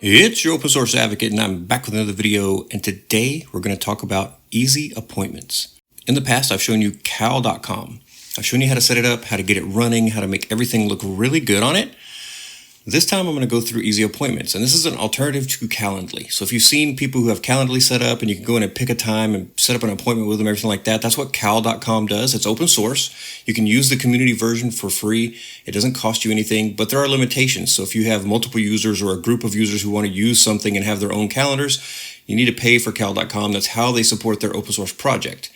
It's your open source advocate, and I'm back with another video, and today we're going to talk about Easy Appointments. In the past, I've shown you cal.com. I've shown you how to set it up, how to get it running, how to make everything look really good on it. This time I'm going to go through Easy Appointments, and this is an alternative to Calendly. So if you've seen people who have Calendly set up and you can go in and pick a time and set up an appointment with them, everything like that, that's what cal.com does. It's open source. You can use the community version for free. It doesn't cost you anything, but there are limitations. So if you have multiple users or a group of users who want to use something and have their own calendars, you need to pay for cal.com. That's how they support their open source project.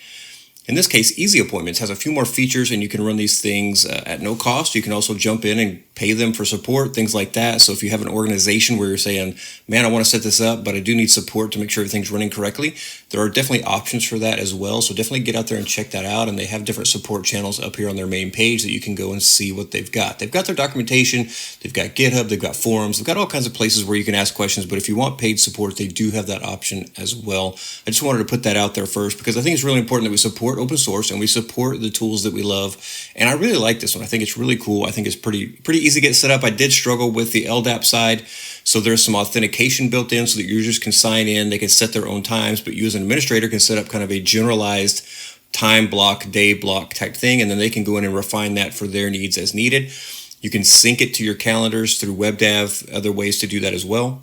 In this case, Easy Appointments has a few more features, and you can run these things at no cost. You can also jump in and pay them for support, things like that. So if you have an organization where you're saying, man, I want to set this up, but I do need support to make sure everything's running correctly, there are definitely options for that as well. So definitely get out there and check that out. And they have different support channels up here on their main page that you can go and see what they've got. They've got their documentation, they've got GitHub, they've got forums, they've got all kinds of places where you can ask questions. But if you want paid support, they do have that option as well. I just wanted to put that out there first because I think it's really important that we support open source and we support the tools that we love. And I really like this one. I think it's really cool. I think it's pretty easy to get set up. I did struggle with the LDAP side. So there's some authentication built in so that users can sign in, they can set their own times, but you as an administrator can set up kind of a generalized time block, day block type thing, and then they can go in and refine that for their needs as needed. You can sync it to your calendars through WebDAV, other ways to do that as well.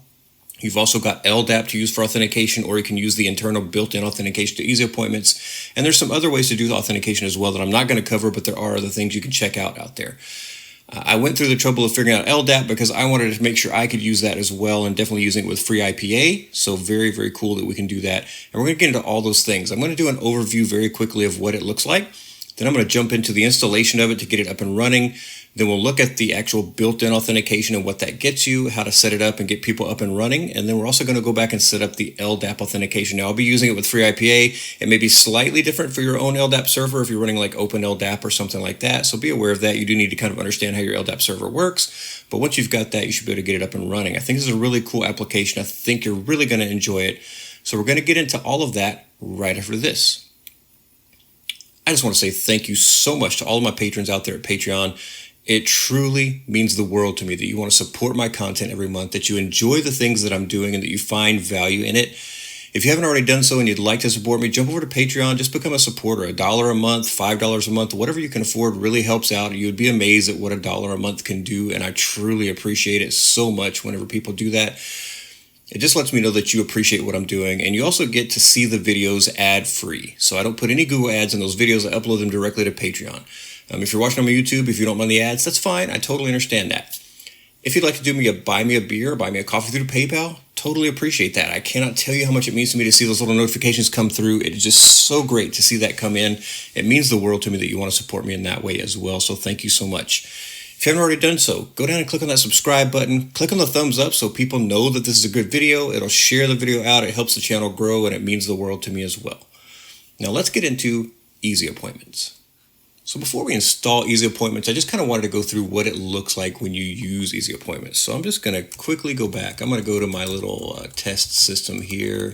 You've also got LDAP to use for authentication, or you can use the internal built-in authentication to Easy Appointments. And there's some other ways to do the authentication as well that I'm not going to cover, but there are other things you can check out there. I went through the trouble of figuring out LDAP because I wanted to make sure I could use that as well, and definitely using it with free IPA. So very, very cool that we can do that. And we're going to get into all those things. I'm going to do an overview very quickly of what it looks like. Then I'm going to jump into the installation of it to get it up and running. Then we'll look at the actual built-in authentication and what that gets you, how to set it up and get people up and running. And then we're also going to go back and set up the LDAP authentication. Now, I'll be using it with free IPA. It may be slightly different for your own LDAP server if you're running like OpenLDAP or something like that. So be aware of that. You do need to kind of understand how your LDAP server works. But once you've got that, you should be able to get it up and running. I think this is a really cool application. I think you're really going to enjoy it. So we're going to get into all of that right after this. I just want to say thank you so much to all of my patrons out there at Patreon. It truly means the world to me that you want to support my content every month, that you enjoy the things that I'm doing, and that you find value in it. If you haven't already done so and you'd like to support me, jump over to Patreon, just become a supporter. $1 a month, $5 a month, whatever you can afford really helps out. You would be amazed at what $1 a month can do, and I truly appreciate it so much whenever people do that. It just lets me know that you appreciate what I'm doing, and you also get to see the videos ad-free. So I don't put any Google ads in those videos. I upload them directly to Patreon. If you're watching on my YouTube, if you don't mind the ads, that's fine. I totally understand that. If you'd like to do me a buy me a beer, buy me a coffee through PayPal, totally appreciate that. I cannot tell you how much it means to me to see those little notifications come through. It is just so great to see that come in. It means the world to me that you want to support me in that way as well. So thank you so much. If you haven't already done so, go down and click on that subscribe button. Click on the thumbs up so people know that this is a good video. It'll share the video out. It helps the channel grow, and it means the world to me as well. Now let's get into Easy Appointments. So before we install Easy Appointments, I just kind of wanted to go through what it looks like when you use Easy Appointments. So I'm just going to quickly go back. I'm going to go to my little test system here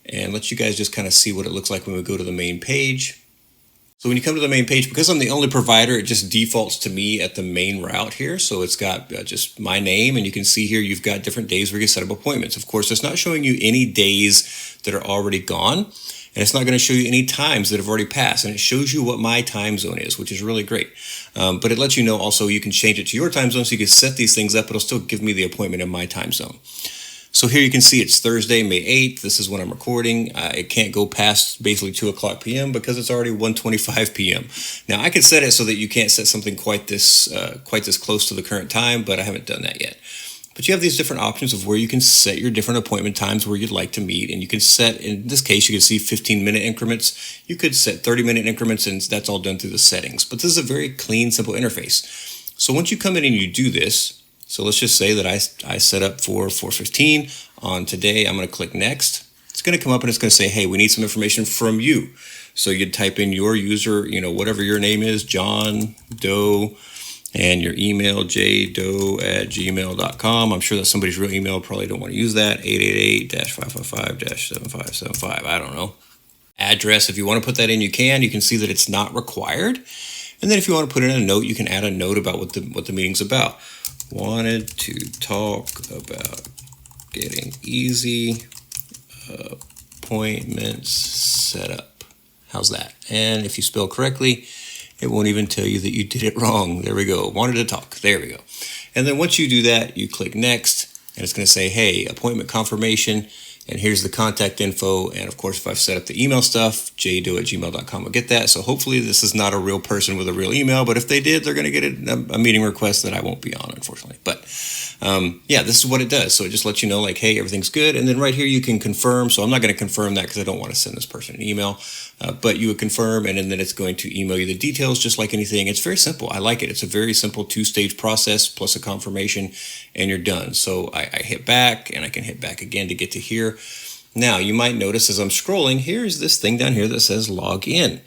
and let you guys just kind of see what it looks like when we go to the main page. So when you come to the main page, because I'm the only provider, it just defaults to me at the main route here. So it's got just my name, and you can see here you've got different days where you can set up appointments. Of course, it's not showing you any days that are already gone. And it's not going to show you any times that have already passed. And it shows you what my time zone is, which is really great. But it lets you know also you can change it to your time zone, so you can set these things up. It'll still give me the appointment in my time zone. So here you can see it's Thursday, May 8th. This is when I'm recording. It can't go past basically 2 o'clock p.m. because it's already 1:25 p.m. Now I could set it so that you can't set something quite this close to the current time, but I haven't done that yet. But you have these different options of where you can set your different appointment times where you'd like to meet. And you can set, in this case, you can see 15-minute increments. You could set 30-minute increments, and that's all done through the settings. But this is a very clean, simple interface. So once you come in and you do this, so let's just say that I set up for 4:15 on today. I'm going to click Next. It's going to come up and it's going to say, hey, we need some information from you. So you'd type in your user, whatever your name is, John Doe, and your email, jdoe@gmail.com. I'm sure that's somebody's real email. Probably don't want to use that. 888-555-7575. I don't know. Address, if you want to put that in, you can. You can see that it's not required. And then if you want to put in a note, you can add a note about what the meeting's about. Wanted to talk about getting easy appointments set up. How's that? And if you spell correctly, it won't even tell you that you did it wrong. There we go. Wanted to talk. There we go. And then once you do that, you click next, and it's going to say, hey, appointment confirmation. And here's the contact info. And of course, if I've set up the email stuff, jdo@gmail.com will get that. So hopefully this is not a real person with a real email, but if they did, they're going to get a meeting request that I won't be on, unfortunately. But yeah, this is what it does. So it just lets you know, like, hey, everything's good. And then right here, you can confirm. So I'm not going to confirm that because I don't want to send this person an email, but you would confirm, and then it's going to email you the details, just like anything. It's very simple. I like it. It's a very simple 2-stage process plus a confirmation, and you're done. So I hit back, and I can hit back again to get to here. Now, you might notice as I'm scrolling, here's this thing down here that says log in.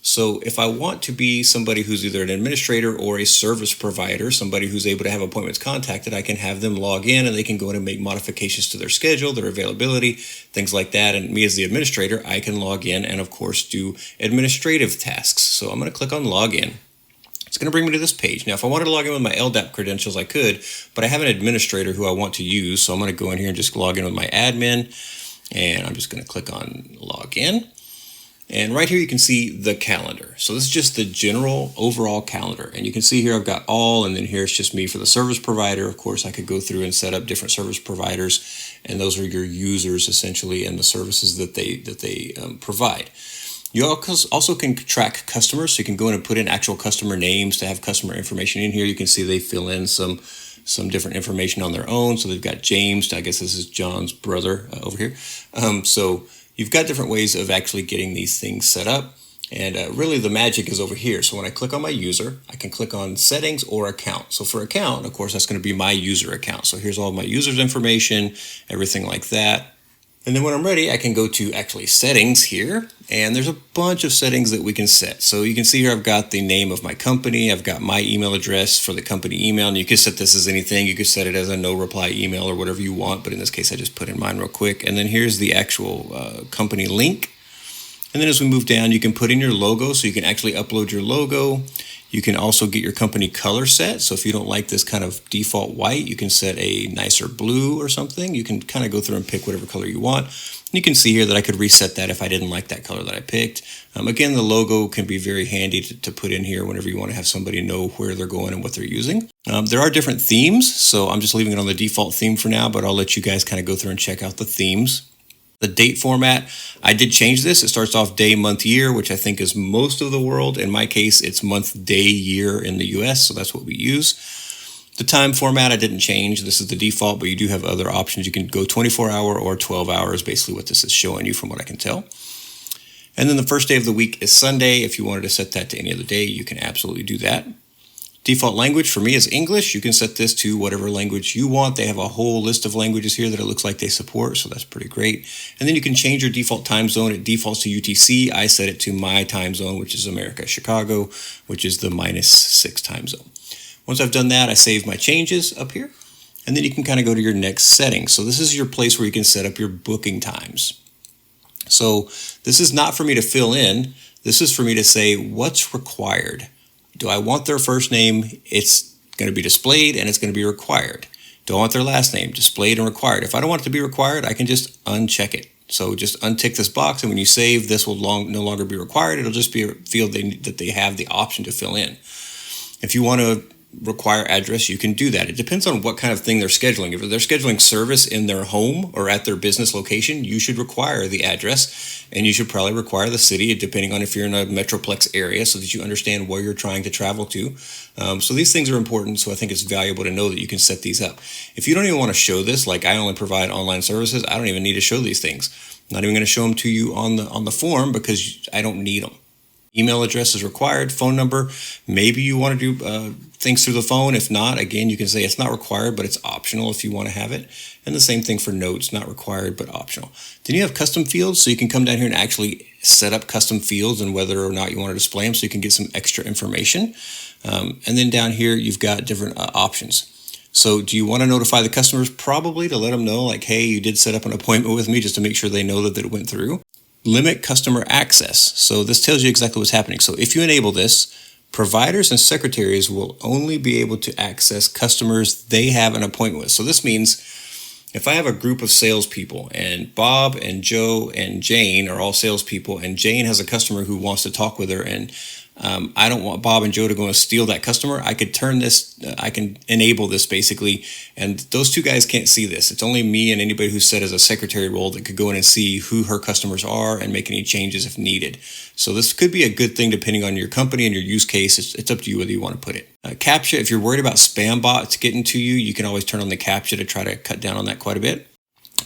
So if I want to be somebody who's either an administrator or a service provider, somebody who's able to have appointments contacted, I can have them log in and they can go in and make modifications to their schedule, their availability, things like that. And me as the administrator, I can log in and, of course, do administrative tasks. So I'm going to click on log in. It's going to bring me to this page. Now, if I wanted to log in with my LDAP credentials, I could, but I have an administrator who I want to use. So I'm going to go in here and just log in with my admin. And I'm just going to click on log in. And right here, you can see the calendar. So this is just the general overall calendar. And you can see here, I've got all, and then here it's just me for the service provider. Of course, I could go through and set up different service providers. And those are your users, essentially, and the services that they provide. You also can track customers. So you can go in and put in actual customer names to have customer information in here. You can see they fill in some different information on their own. So they've got James, I guess this is John's brother over here. So you've got different ways of actually getting these things set up. And really the magic is over here. So when I click on my user, I can click on settings or account. So for account, of course, that's going to be my user account. So here's all of my user's information, everything like that. And then when I'm ready, I can go to actually settings here, and there's a bunch of settings that we can set. So you can see here, I've got the name of my company. I've got my email address for the company email, and you can set this as anything. You can set it as a no reply email or whatever you want, but in this case, I just put in mine real quick. And then here's the actual company link. And then as we move down, you can put in your logo, so you can actually upload your logo. You can also get your company color set. So if you don't like this kind of default white, you can set a nicer blue or something. You can kind of go through and pick whatever color you want. You can see here that I could reset that if I didn't like that color that I picked. Again, the logo can be very handy to put in here whenever you want to have somebody know where they're going and what they're using. There are different themes, so I'm just leaving it on the default theme for now, but I'll let you guys kind of go through and check out the themes. The date format, I did change this. It starts off day, month, year, which I think is most of the world. In my case, it's month, day, year in the US, so that's what we use. The time format, I didn't change. This is the default, but you do have other options. You can go 24-hour or 12 hours, basically what this is showing you from what I can tell. And then the first day of the week is Sunday. If you wanted to set that to any other day, you can absolutely do that. Default language for me is English. You can set this to whatever language you want. They have a whole list of languages here that it looks like they support, so that's pretty great. And then you can change your default time zone. It defaults to UTC. I set it to my time zone, which is America, Chicago, which is the -6 time zone. Once I've done that, I save my changes up here, and then you can kind of go to your next setting. So this is your place where you can set up your booking times. So this is not for me to fill in. This is for me to say what's required. Do I want their first name? It's going to be displayed and it's going to be required. Do I want their last name? Displayed and required. If I don't want it to be required, I can just uncheck it. So just untick this box, and when you save, this will no longer be required. It'll just be a field that they have the option to fill in. If you want to require address, you can do that. It depends on what kind of thing they're scheduling. If they're scheduling service in their home or at their business location, you should require the address, and you should probably require the city, depending on if you're in a metroplex area, so that you understand where you're trying to travel to. So these things are important, so I think it's valuable to know that you can set these up. If you don't even want to show this, like I only provide online services, I don't even need to show these things. I'm not even going to show them to you on the form because I don't need them. Email address is required, phone number. Maybe you want to do things through the phone. If not, again, you can say it's not required, but it's optional if you want to have it. And the same thing for notes, not required, but optional. Then you have custom fields, so you can come down here and actually set up custom fields and whether or not you want to display them so you can get some extra information. And then down here, you've got different options. So do you want to notify the customers? Probably, to let them know, like, hey, you did set up an appointment with me, just to make sure they know that it went through. Limit customer access. So this tells you exactly what's happening. So if you enable this, providers and secretaries will only be able to access customers they have an appointment with. So this means If I have a group of salespeople and Bob and Joe and Jane are all salespeople, and Jane has a customer who wants to talk with her, and I don't want Bob and Joe to go and steal that customer, I could turn this, I can enable this basically, and those two guys can't see this. It's only me and anybody who's set as a secretary role that could go in and see who her customers are and make any changes if needed. So this could be a good thing depending on your company and your use case. It's up to you whether you want to put it. CAPTCHA, if you're worried about spam bots getting to you, you can always turn on the CAPTCHA to try to cut down on that quite a bit.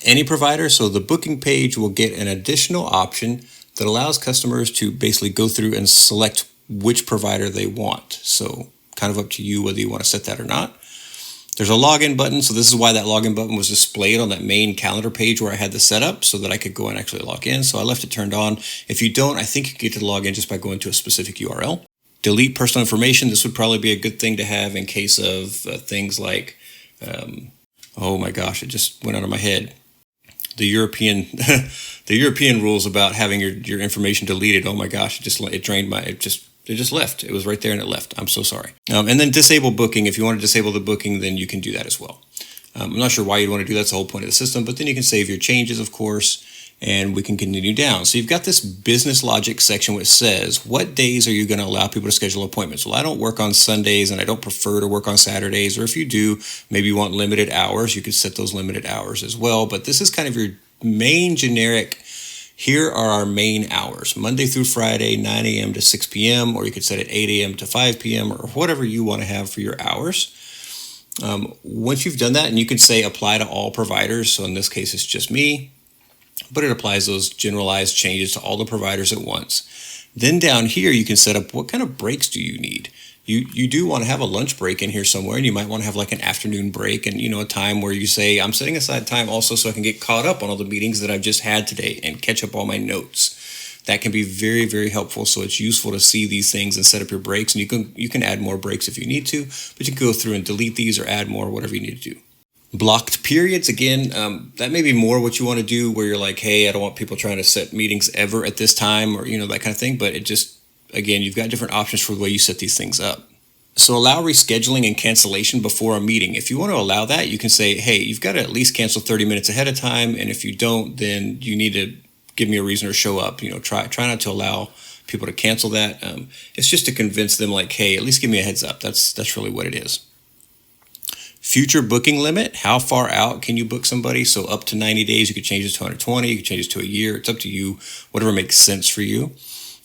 Any provider, so the booking page will get an additional option that allows customers to basically go through and select which provider they want. So kind of up to you whether you want to set that or not. There's a login button. So this is why that login button was displayed on that main calendar page where I had the setup so that I could go and actually log in. So I left it turned on. If you don't, I think you get to log in just by going to a specific URL. Delete personal information. This would probably be a good thing to have in case of things like, oh my gosh, it just went out of my head. The European the European rules about having your information deleted. Oh my gosh, it just left. It was right there and it left. I'm so sorry. And then disable booking. If you want to disable the booking, then you can do that as well. I'm not sure why you'd want to do that. That's the whole point of the system. But then you can save your changes, of course, and we can continue down. So you've got this business logic section which says, what days are you going to allow people to schedule appointments? Well, I don't work on Sundays and I don't prefer to work on Saturdays. Or if you do, maybe you want limited hours, you could set those limited hours as well. But this is kind of your main generic. Here are our main hours, Monday through Friday, 9 a.m. to 6 p.m., or you could set it 8 a.m. to 5 p.m., or whatever you want to have for your hours. Once you've done that, and you can say apply to all providers, so in this case it's just me, but it applies those generalized changes to all the providers at once. Then down here you can set up what kind of breaks do you need. You do want to have a lunch break in here somewhere, and you might want to have like an afternoon break and, a time where you say, I'm setting aside time also so I can get caught up on all the meetings that I've just had today and catch up all my notes. That can be very, very helpful. So it's useful to see these things and set up your breaks, and you can add more breaks if you need to, but you can go through and delete these or add more, whatever you need to do. Blocked periods, again, that may be more what you want to do where you're like, hey, I don't want people trying to set meetings ever at this time, or, that kind of thing, but it just, again, you've got different options for the way you set these things up. So allow rescheduling and cancellation before a meeting. If you want to allow that, you can say, hey, you've got to at least cancel 30 minutes ahead of time. And if you don't, then you need to give me a reason or show up. Try not to allow people to cancel that. It's just to convince them like, hey, at least give me a heads up. That's really what it is. Future booking limit. How far out can you book somebody? So up to 90 days, you could change it to 120. You could change it to a year. It's up to you, whatever makes sense for you.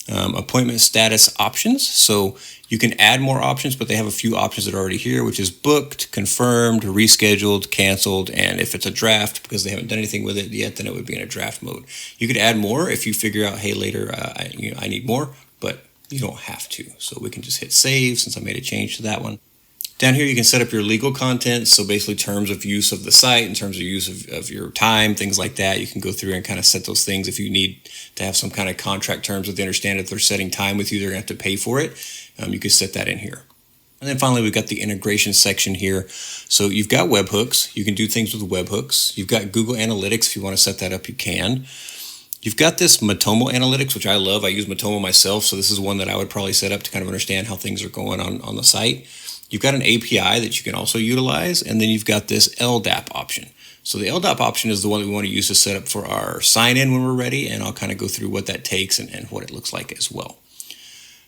Appointment status options. So you can add more options, but they have a few options that are already here, which is booked, confirmed, rescheduled, canceled, and if it's a draft, because they haven't done anything with it yet, then it would be in a draft mode. You could add more if you figure out, hey, later I need more, but you don't have to. So we can just hit save since I made a change to that one. Down here, you can set up your legal content. So basically terms of use of the site, in terms of use of your time, things like that. You can go through and kind of set those things. If you need to have some kind of contract terms that they understand if they're setting time with you, they're going to have to pay for it. You can set that in here. And then finally, we've got the integration section here. So you've got webhooks. You can do things with webhooks. You've got Google Analytics. If you want to set that up, you can. You've got this Matomo Analytics, which I love. I use Matomo myself. So this is one that I would probably set up to kind of understand how things are going on the site. You've got an API that you can also utilize, and then you've got this LDAP option. So the LDAP option is the one that we want to use to set up for our sign-in when we're ready, and I'll kind of go through what that takes and what it looks like as well.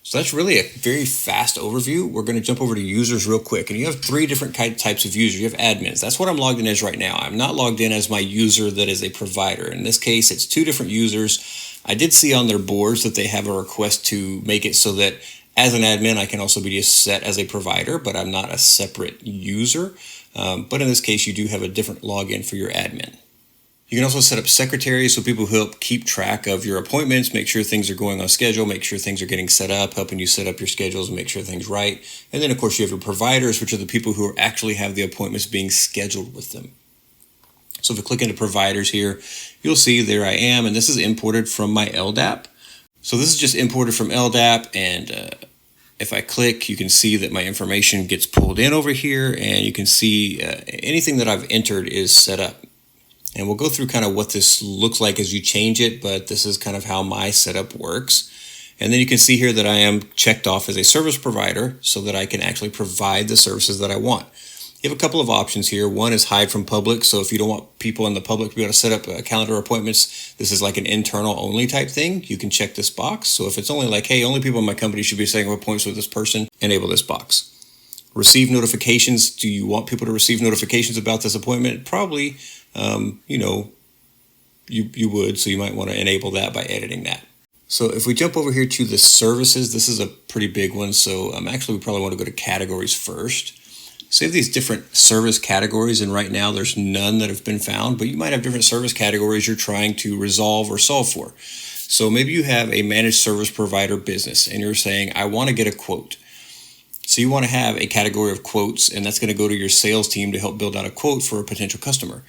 So that's really a very fast overview. We're going to jump over to users real quick, and you have three different types of users. You have admins. That's what I'm logged in as right now. I'm not logged in as my user that is a provider. In this case, it's two different users. I did see on their boards that they have a request to make it so that as an admin, I can also be just set as a provider, but I'm not a separate user. But in this case, you do have a different login for your admin. You can also set up secretaries, so people who help keep track of your appointments, make sure things are going on schedule, make sure things are getting set up, helping you set up your schedules and make sure things right. And then, of course, you have your providers, which are the people who actually have the appointments being scheduled with them. So if we click into providers here, you'll see there I am, and this is imported from my LDAP. So this is just imported from LDAP, and if I click, you can see that my information gets pulled in over here, and you can see anything that I've entered is set up. And we'll go through kind of what this looks like as you change it, but this is kind of how my setup works. And then you can see here that I am checked off as a service provider so that I can actually provide the services that I want. You have a couple of options here. One is hide from public. So if you don't want people in the public to be able to set up calendar appointments, this is like an internal only type thing. You can check this box. So if it's only like, hey, only people in my company should be setting up appointments with this person, enable this box. Receive notifications. Do you want people to receive notifications about this appointment? Probably, you would. So you might want to enable that by editing that. So if we jump over here to the services, this is a pretty big one. So actually, we probably want to go to categories first. So you have these different service categories, and right now there's none that have been found, but you might have different service categories you're trying to resolve or solve for. So maybe you have a managed service provider business, and you're saying, I want to get a quote. So you want to have a category of quotes, and that's going to go to your sales team to help build out a quote for a potential customer.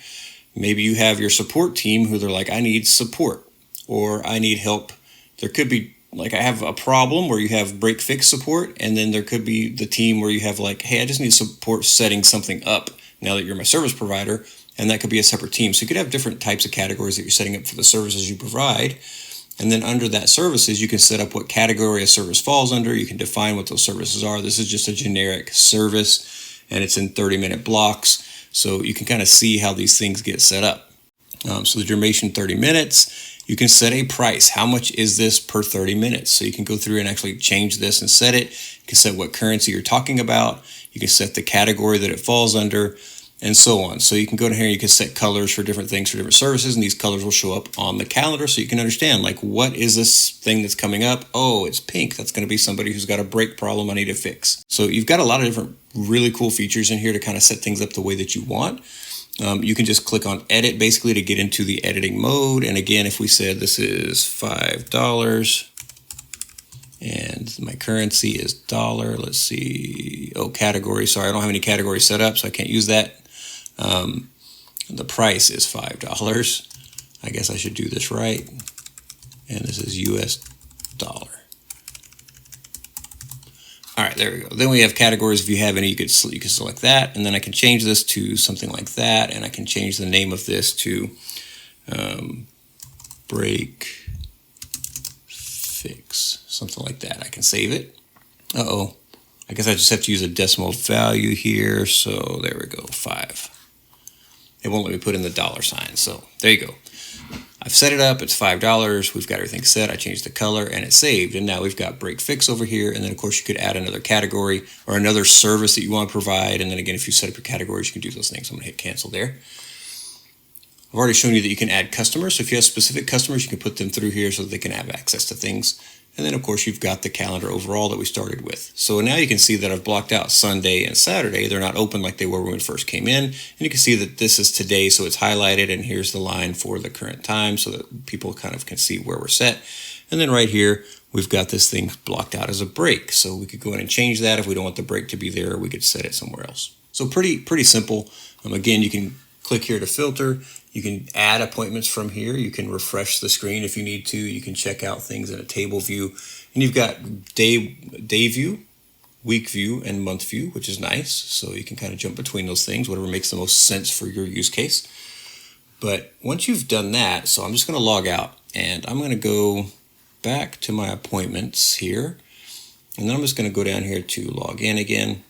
Maybe you have your support team who they're like, I need support, or I need help. There could be like, I have a problem where you have break fix support, and then there could be the team where you have like, hey, I just need support setting something up now that you're my service provider, and that could be a separate team. So you could have different types of categories that you're setting up for the services you provide. And then under that services, you can set up what category a service falls under. You can define what those services are. This is just a generic service, and it's in 30-minute blocks. So you can kind of see how these things get set up. So the duration 30 minutes. You can set a price. How much is this per 30 minutes? So you can go through and actually change this and set it. You can set what currency you're talking about. You can set the category that it falls under, and so on. So you can go down here and you can set colors for different things for different services, and these colors will show up on the calendar so you can understand, like, what is this thing that's coming up? Oh, it's pink. That's going to be somebody who's got a break problem I need to fix. So you've got a lot of different really cool features in here to kind of set things up the way that you want. You can just click on edit basically to get into the editing mode. And again, if we said this is $5 and my currency is dollar, let's see. Oh, category. Sorry, I don't have any categories set up, so I can't use that. The price is $5. I guess I should do this right. And this is US dollar. All right, there we go. Then we have categories. If you have any, you can select that, and then I can change this to something like that, and I can change the name of this to break fix, something like that. I can save it. I guess I just have to use a decimal value here. So there we go, 5. It won't let me put in the $sign. So there you go. I've set it up, it's $5, we've got everything set, I changed the color, and it's saved. And now we've got break fix over here, and then of course you could add another category or another service that you want to provide, and then again, if you set up your categories, you can do those things. I'm going to hit cancel there. I've already shown you that you can add customers, so if you have specific customers, you can put them through here so that they can have access to things. And then of course you've got the calendar overall that we started with. So now you can see that I've blocked out Sunday and Saturday. They're not open like they were when we first came in. And you can see that this is today, so it's highlighted, and here's the line for the current time so that people kind of can see where we're set. And then right here, we've got this thing blocked out as a break. So we could go in and change that. If we don't want the break to be there, we could set it somewhere else. So pretty simple. Again, you can click here to filter. You can add appointments from here. You can refresh the screen if you need to. You can check out things in a table view. And you've got day view, week view, and month view, which is nice. So you can kind of jump between those things, whatever makes the most sense for your use case. But once you've done that, so I'm just going to log out, and I'm going to go back to my appointments here. And then I'm just going to go down here to log in again.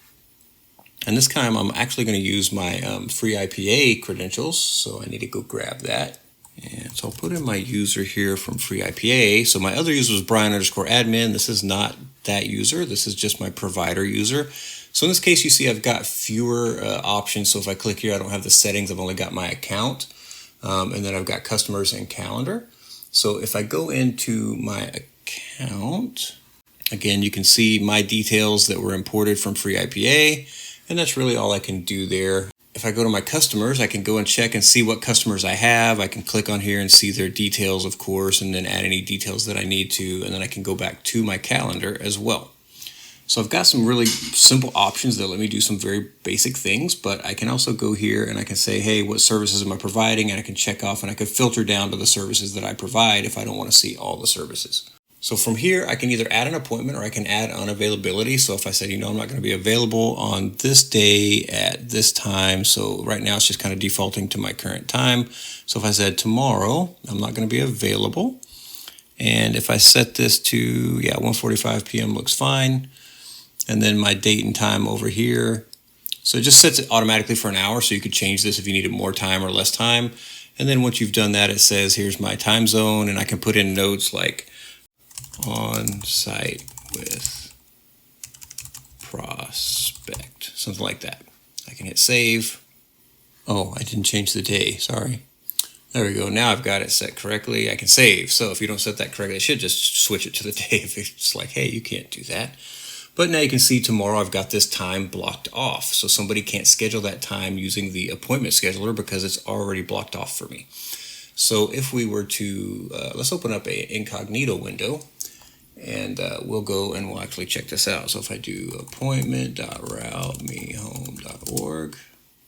And this time I'm actually going to use my free IPA credentials. So I need to go grab that. And so I'll put in my user here from free IPA. So my other user was Brian_admin. This is not that user. This is just my provider user. So in this case, you see I've got fewer options. So if I click here, I don't have the settings. I've only got my account. And then I've got customers and calendar. So if I go into my account, again, you can see my details that were imported from free IPA. And that's really all I can do there. If I go to my customers, I can go and check and see what customers I have. I can click on here and see their details, of course, and then add any details that I need to. And then I can go back to my calendar as well. So I've got some really simple options that let me do some very basic things, but I can also go here and I can say, hey, what services am I providing? And I can check off, and I can filter down to the services that I provide if I don't want to see all the services. So from here, I can either add an appointment or I can add unavailability. So if I said, I'm not going to be available on this day at this time. So right now it's just kind of defaulting to my current time. So if I said tomorrow, I'm not going to be available. And if I set this to, 1:45 p.m. looks fine. And then my date and time over here, So it just sets it automatically for an hour, so you could change this if you needed more time or less time. And then once you've done that, it says, here's my time zone, and I can put in notes like on site with prospect, something like that. I can hit save. Oh, I didn't change the day, sorry. There we go, now I've got it set correctly. I can save. So if you don't set that correctly, it should just switch it to the day if it's like, hey, you can't do that. But now you can see tomorrow I've got this time blocked off. So somebody can't schedule that time using the appointment scheduler because it's already blocked off for me. So if we were to, let's open up a incognito window, and we'll go and we'll actually check this out. So if I do appointment.routemehome.org,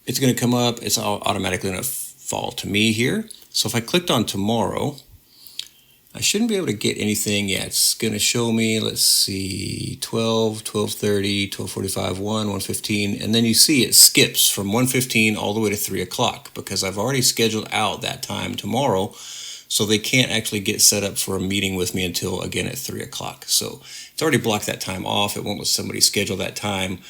it's going to come up. It's automatically going to fall to me here. So if I clicked on tomorrow, I shouldn't be able to get anything yet. It's going to show me, let's see, 12, 12:30, 12:45, 1, 1:15, and then you see it skips from 1:15 all the way to 3 o'clock because I've already scheduled out that time tomorrow, so they can't actually get set up for a meeting with me until, again, at 3 o'clock. So it's already blocked that time off. It won't let somebody schedule that time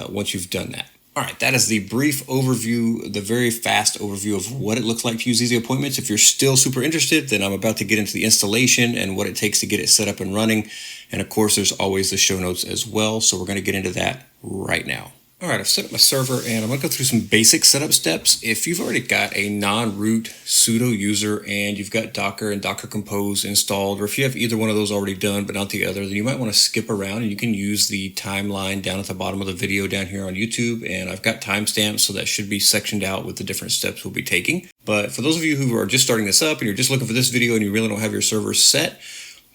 once you've done that. All right, that is the brief overview, the very fast overview of what it looks like to use EasyAppointments. If you're still super interested, then I'm about to get into the installation and what it takes to get it set up and running. And of course, there's always the show notes as well. So we're going to get into that right now. All right, I've set up my server and I'm going to go through some basic setup steps. If you've already got a non-root sudo user and you've got Docker and Docker Compose installed, or if you have either one of those already done but not the other, then you might want to skip around and you can use the timeline down at the bottom of the video down here on YouTube. And I've got timestamps, so that should be sectioned out with the different steps we'll be taking. But for those of you who are just starting this up and you're just looking for this video and you really don't have your server set,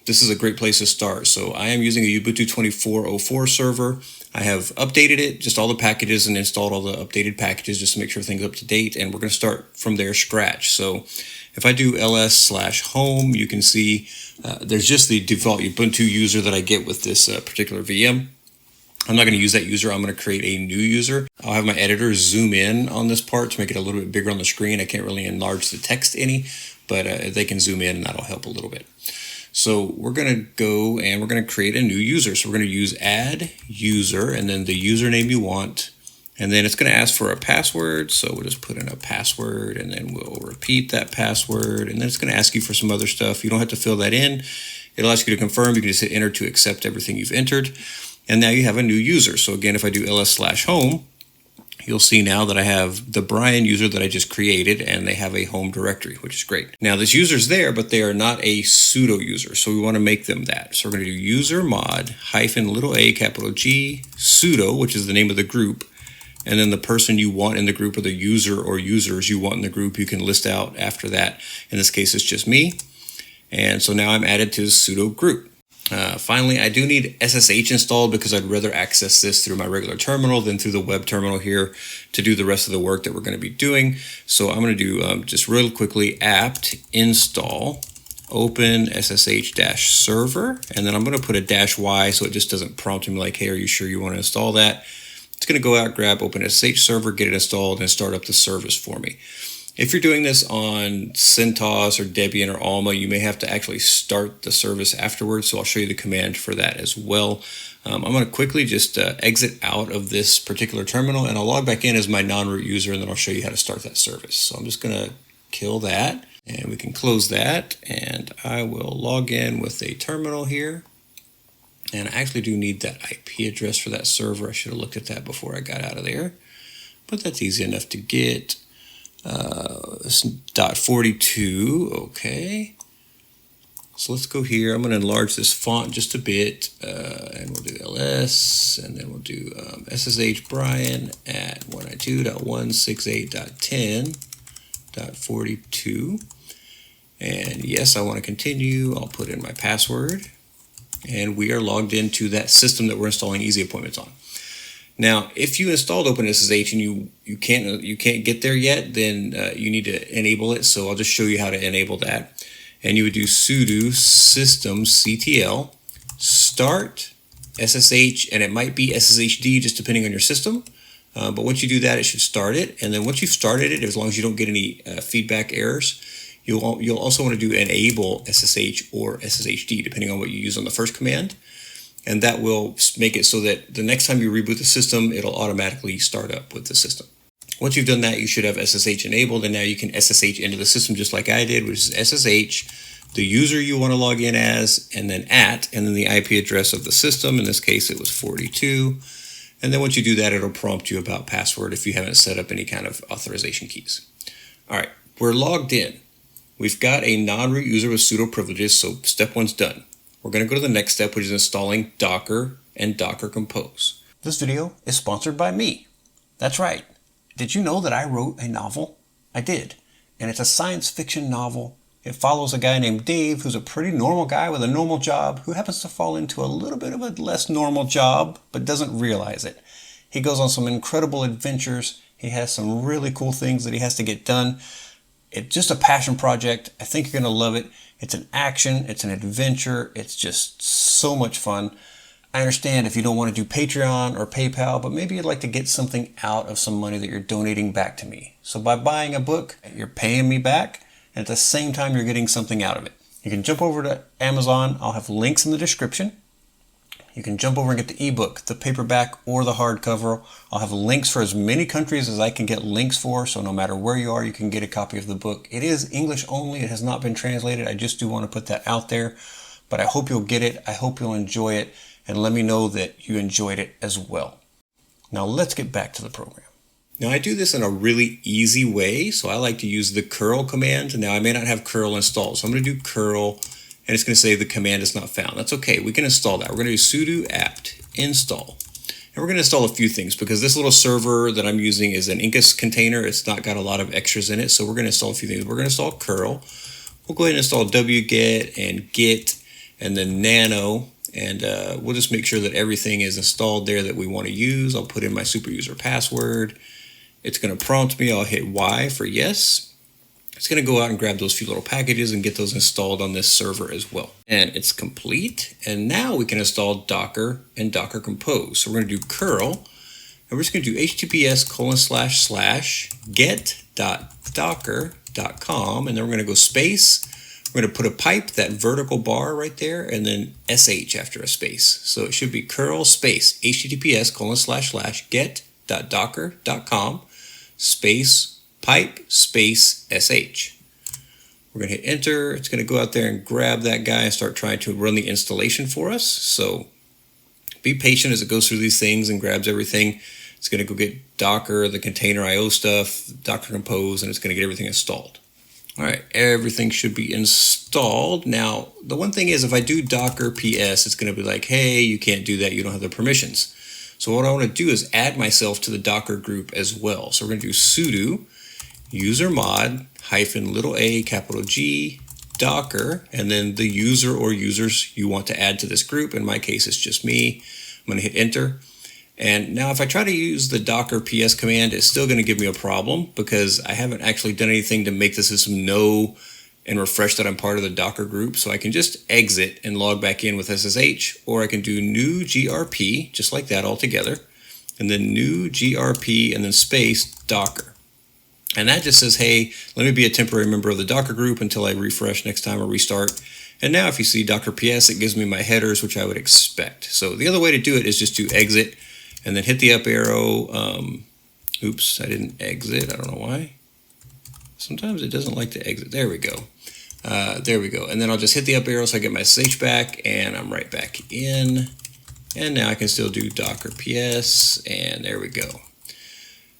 this is a great place to start. So I am using a Ubuntu 24.04 server. I have updated it, just all the packages, and installed all the updated packages just to make sure everything's up to date. And we're going to start from there scratch. So if I do ls/home, you can see there's just the default Ubuntu user that I get with this particular VM. I'm not going to use that user. I'm going to create a new user. I'll have my editor zoom in on this part to make it a little bit bigger on the screen. I can't really enlarge the text any, but they can zoom in and that'll help a little bit. So we're going to go and we're going to create a new user. So we're going to use add user and then the username you want. And then it's going to ask for a password. So we'll just put in a password and then we'll repeat that password. And then it's going to ask you for some other stuff. You don't have to fill that in. It'll ask you to confirm. You can just hit enter to accept everything you've entered. And now you have a new user. So again, if I do ls/home, you'll see now that I have the Brian user that I just created and they have a home directory, which is great. Now this user's there, but they are not a sudo user. So we want to make them that. So we're going to do user mod -a capital G sudo, which is the name of the group. And then the person you want in the group or the user or users you want in the group, you can list out after that. In this case, it's just me. And so now I'm added to the sudo group. Finally, I do need SSH installed because I'd rather access this through my regular terminal than through the web terminal here to do the rest of the work that we're going to be doing. So I'm going to do just real quickly apt install OpenSSH-server, and then I'm going to put a -y so it just doesn't prompt me like, hey, are you sure you want to install that? It's going to go out, grab OpenSSH server, get it installed, and start up the service for me. If you're doing this on CentOS or Debian or Alma, you may have to actually start the service afterwards, so I'll show you the command for that as well. I'm going to quickly just exit out of this particular terminal, and I'll log back in as my non-root user, and then I'll show you how to start that service. So I'm just going to kill that, and we can close that, and I will log in with a terminal here. And I actually do need that IP address for that server. I should have looked at that before I got out of there, but that's easy enough to get. .42, okay. So let's go here. I'm going to enlarge this font just a bit, and we'll do ls, and then we'll do SSH Brian at 192.168.10.42. And yes, I want to continue. I'll put in my password, and we are logged into that system that we're installing EasyAppointments on. Now, if you installed OpenSSH and you can't get there yet, then you need to enable it. So I'll just show you how to enable that. And you would do sudo systemctl start SSH, and it might be SSHD just depending on your system. But once you do that, it should start it. And then once you've started it, as long as you don't get any feedback errors, you'll also want to do enable SSH or SSHD depending on what you use on the first command. and that will make it so that the next time you reboot the system, it'll automatically start up with the system. Once you've done that, you should have SSH enabled, and now you can SSH into the system just like I did, which is SSH, the user you want to log in as, and then and then the IP address of the system. In this case, it was 42. And then once you do that, it'll prompt you about password if you haven't set up any kind of authorization keys. All right, we're logged in. We've got a non-root user with sudo privileges, so step 1's done. We're going to go to the next step, which is installing Docker and Docker Compose. This video is sponsored by me. That's right. Did you know that I wrote a novel? I did. And it's a science fiction novel. It follows a guy named Dave, who's a pretty normal guy with a normal job, who happens to fall into a little bit of a less normal job, but doesn't realize it. He goes on some incredible adventures. He has some really cool things that he has to get done. It's just a passion project. I think you're going to love it. It's an action. It's an adventure. It's just so much fun. I understand if you don't want to do Patreon or PayPal, but maybe you'd like to get something out of some money that you're donating back to me. So by buying a book, you're paying me back, and at the same time, you're getting something out of it. You can jump over to Amazon. I'll have links in the description. You can jump over and get the ebook, the paperback, or the hardcover. I'll have links for as many countries as I can get links for, so no matter where you are, you can get a copy of the book. It is English only. It has not been translated. I just do want to put that out there, but I hope you'll get it. I hope you'll enjoy it, and let me know that you enjoyed it as well. Now let's get back to the program. Now I do this in a really easy way, so I like to use the curl command. Now I may not have curl installed, so I'm going to do curl, and it's going to say the command is not found. That's okay. We can install that. We're going to do sudo apt install. And we're going to install a few things because this little server that I'm using is an Incus container. It's not got a lot of extras in it, so we're going to install a few things. We're going to install curl. We'll go ahead and install wget and git and then nano, and we'll just make sure that everything is installed there that we want to use. I'll put in my super user password. It's going to prompt me. I'll hit Y for yes. It's going to go out and grab those few little packages and get those installed on this server as well. And it's complete. And now we can install Docker and Docker Compose. So we're going to do curl, and we're just going to do https://get.docker.com, and then we're going to go space. We're going to put a pipe, that vertical bar right there, and then sh after a space. So it should be curl space https://get.docker.com space pipe space sh. We're going to hit enter. It's going to go out there and grab that guy and start trying to run the installation for us. So be patient as it goes through these things and grabs everything. It's going to go get Docker, the container IO stuff, Docker Compose, and it's going to get everything installed. All right, everything should be installed. Now, the one thing is if I do Docker PS, it's going to be like, hey, you can't do that. You don't have the permissions. So what I want to do is add myself to the Docker group as well. So we're going to do sudo usermod -a capital G Docker, and then the user or users you want to add to this group. In my case, it's just me. I'm going to hit enter. And now if I try to use the Docker PS command, it's still going to give me a problem because I haven't actually done anything to make the system know and refresh that I'm part of the Docker group. So I can just exit and log back in with SSH, or I can do new grp, just like that altogether, and then new grp and then space Docker. And that just says, hey, let me be a temporary member of the Docker group until I refresh next time or restart. And now if you see Docker PS, it gives me my headers, which I would expect. So the other way to do it is just to exit and then hit the up arrow. Oops, I didn't exit. I don't know why. Sometimes it doesn't like to exit. There we go. There we go. And then I'll just hit the up arrow so I get my SSH back, and I'm right back in. And now I can still do Docker PS, and there we go.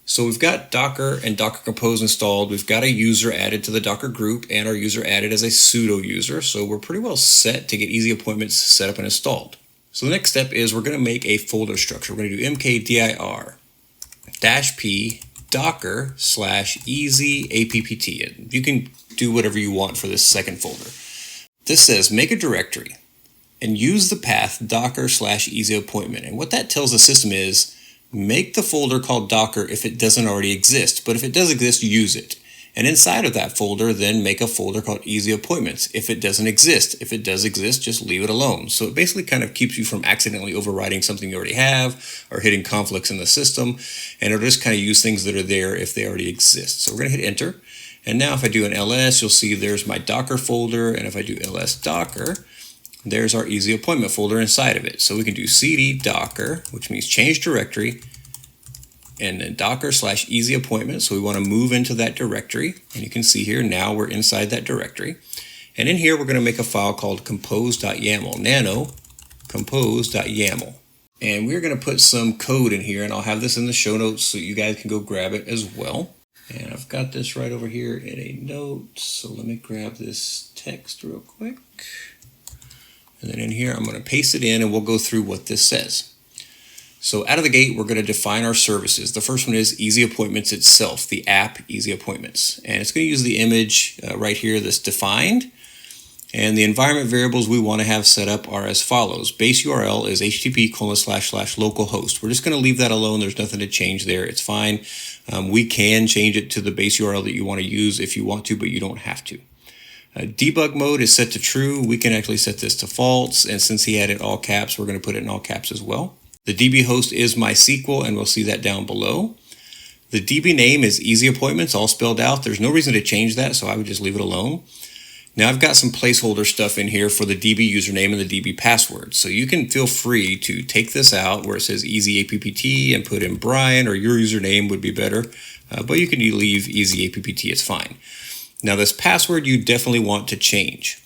So we've got Docker and Docker Compose installed. We've got a user added to the Docker group and our user added as a sudo user. So we're pretty well set to get EasyAppointments set up and installed. So the next step is we're going to make a folder structure. We're going to do mkdir -p docker /easyapp. And you can do whatever you want for this second folder. This says make a directory and use the path docker /easyappointment. And what that tells the system is make the folder called Docker if it doesn't already exist, but if it does exist, use it. And inside of that folder, then make a folder called EasyAppointments if it doesn't exist. If it does exist, just leave it alone. So it basically kind of keeps you from accidentally overriding something you already have or hitting conflicts in the system, and it'll just kind of use things that are there if they already exist. So we're going to hit enter. And now if I do an ls, you'll see there's my Docker folder, and if I do ls docker, there's our Easy Appointment folder inside of it. So we can do cd docker, which means change directory, and then docker/Easy Appointment. So we want to move into that directory. And you can see here, now we're inside that directory. And in here, we're going to make a file called compose.yaml, nano compose.yaml. And we're going to put some code in here, and I'll have this in the show notes so you guys can go grab it as well. And I've got this right over here in a note. So let me grab this text real quick. And then in here, I'm going to paste it in and we'll go through what this says. So out of the gate, we're going to define our services. The first one is Easy Appointments itself, the app Easy Appointments. And it's going to use the image right here that's defined. And the environment variables we want to have set up are as follows. Base URL is http://localhost. We're just going to leave that alone. There's nothing to change there. It's fine. We can change it to the base URL that you want to use if you want to, but you don't have to. Debug mode is set to true. We can actually set this to false. And since he had it all caps, we're going to put it in all caps as well. The DB host is MySQL, and we'll see that down below. The DB name is Easy Appointments, all spelled out. There's no reason to change that, so I would just leave it alone. Now I've got some placeholder stuff in here for the DB username and the DB password. So you can feel free to take this out where it says EasyAppt and put in Brian, or your username would be better. But you can leave EasyAppt, it's fine. Now this password you definitely want to change.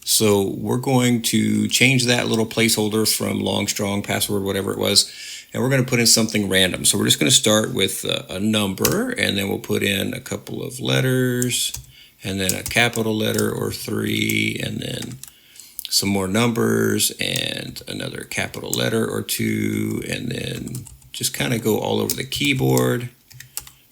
So we're going to change that little placeholder from long, strong, password, whatever it was, and we're going to put in something random. So we're just going to start with a number, and then we'll put in a couple of letters, and then a capital letter or 3, and then some more numbers, and another capital letter or 2, and then just kind of go all over the keyboard.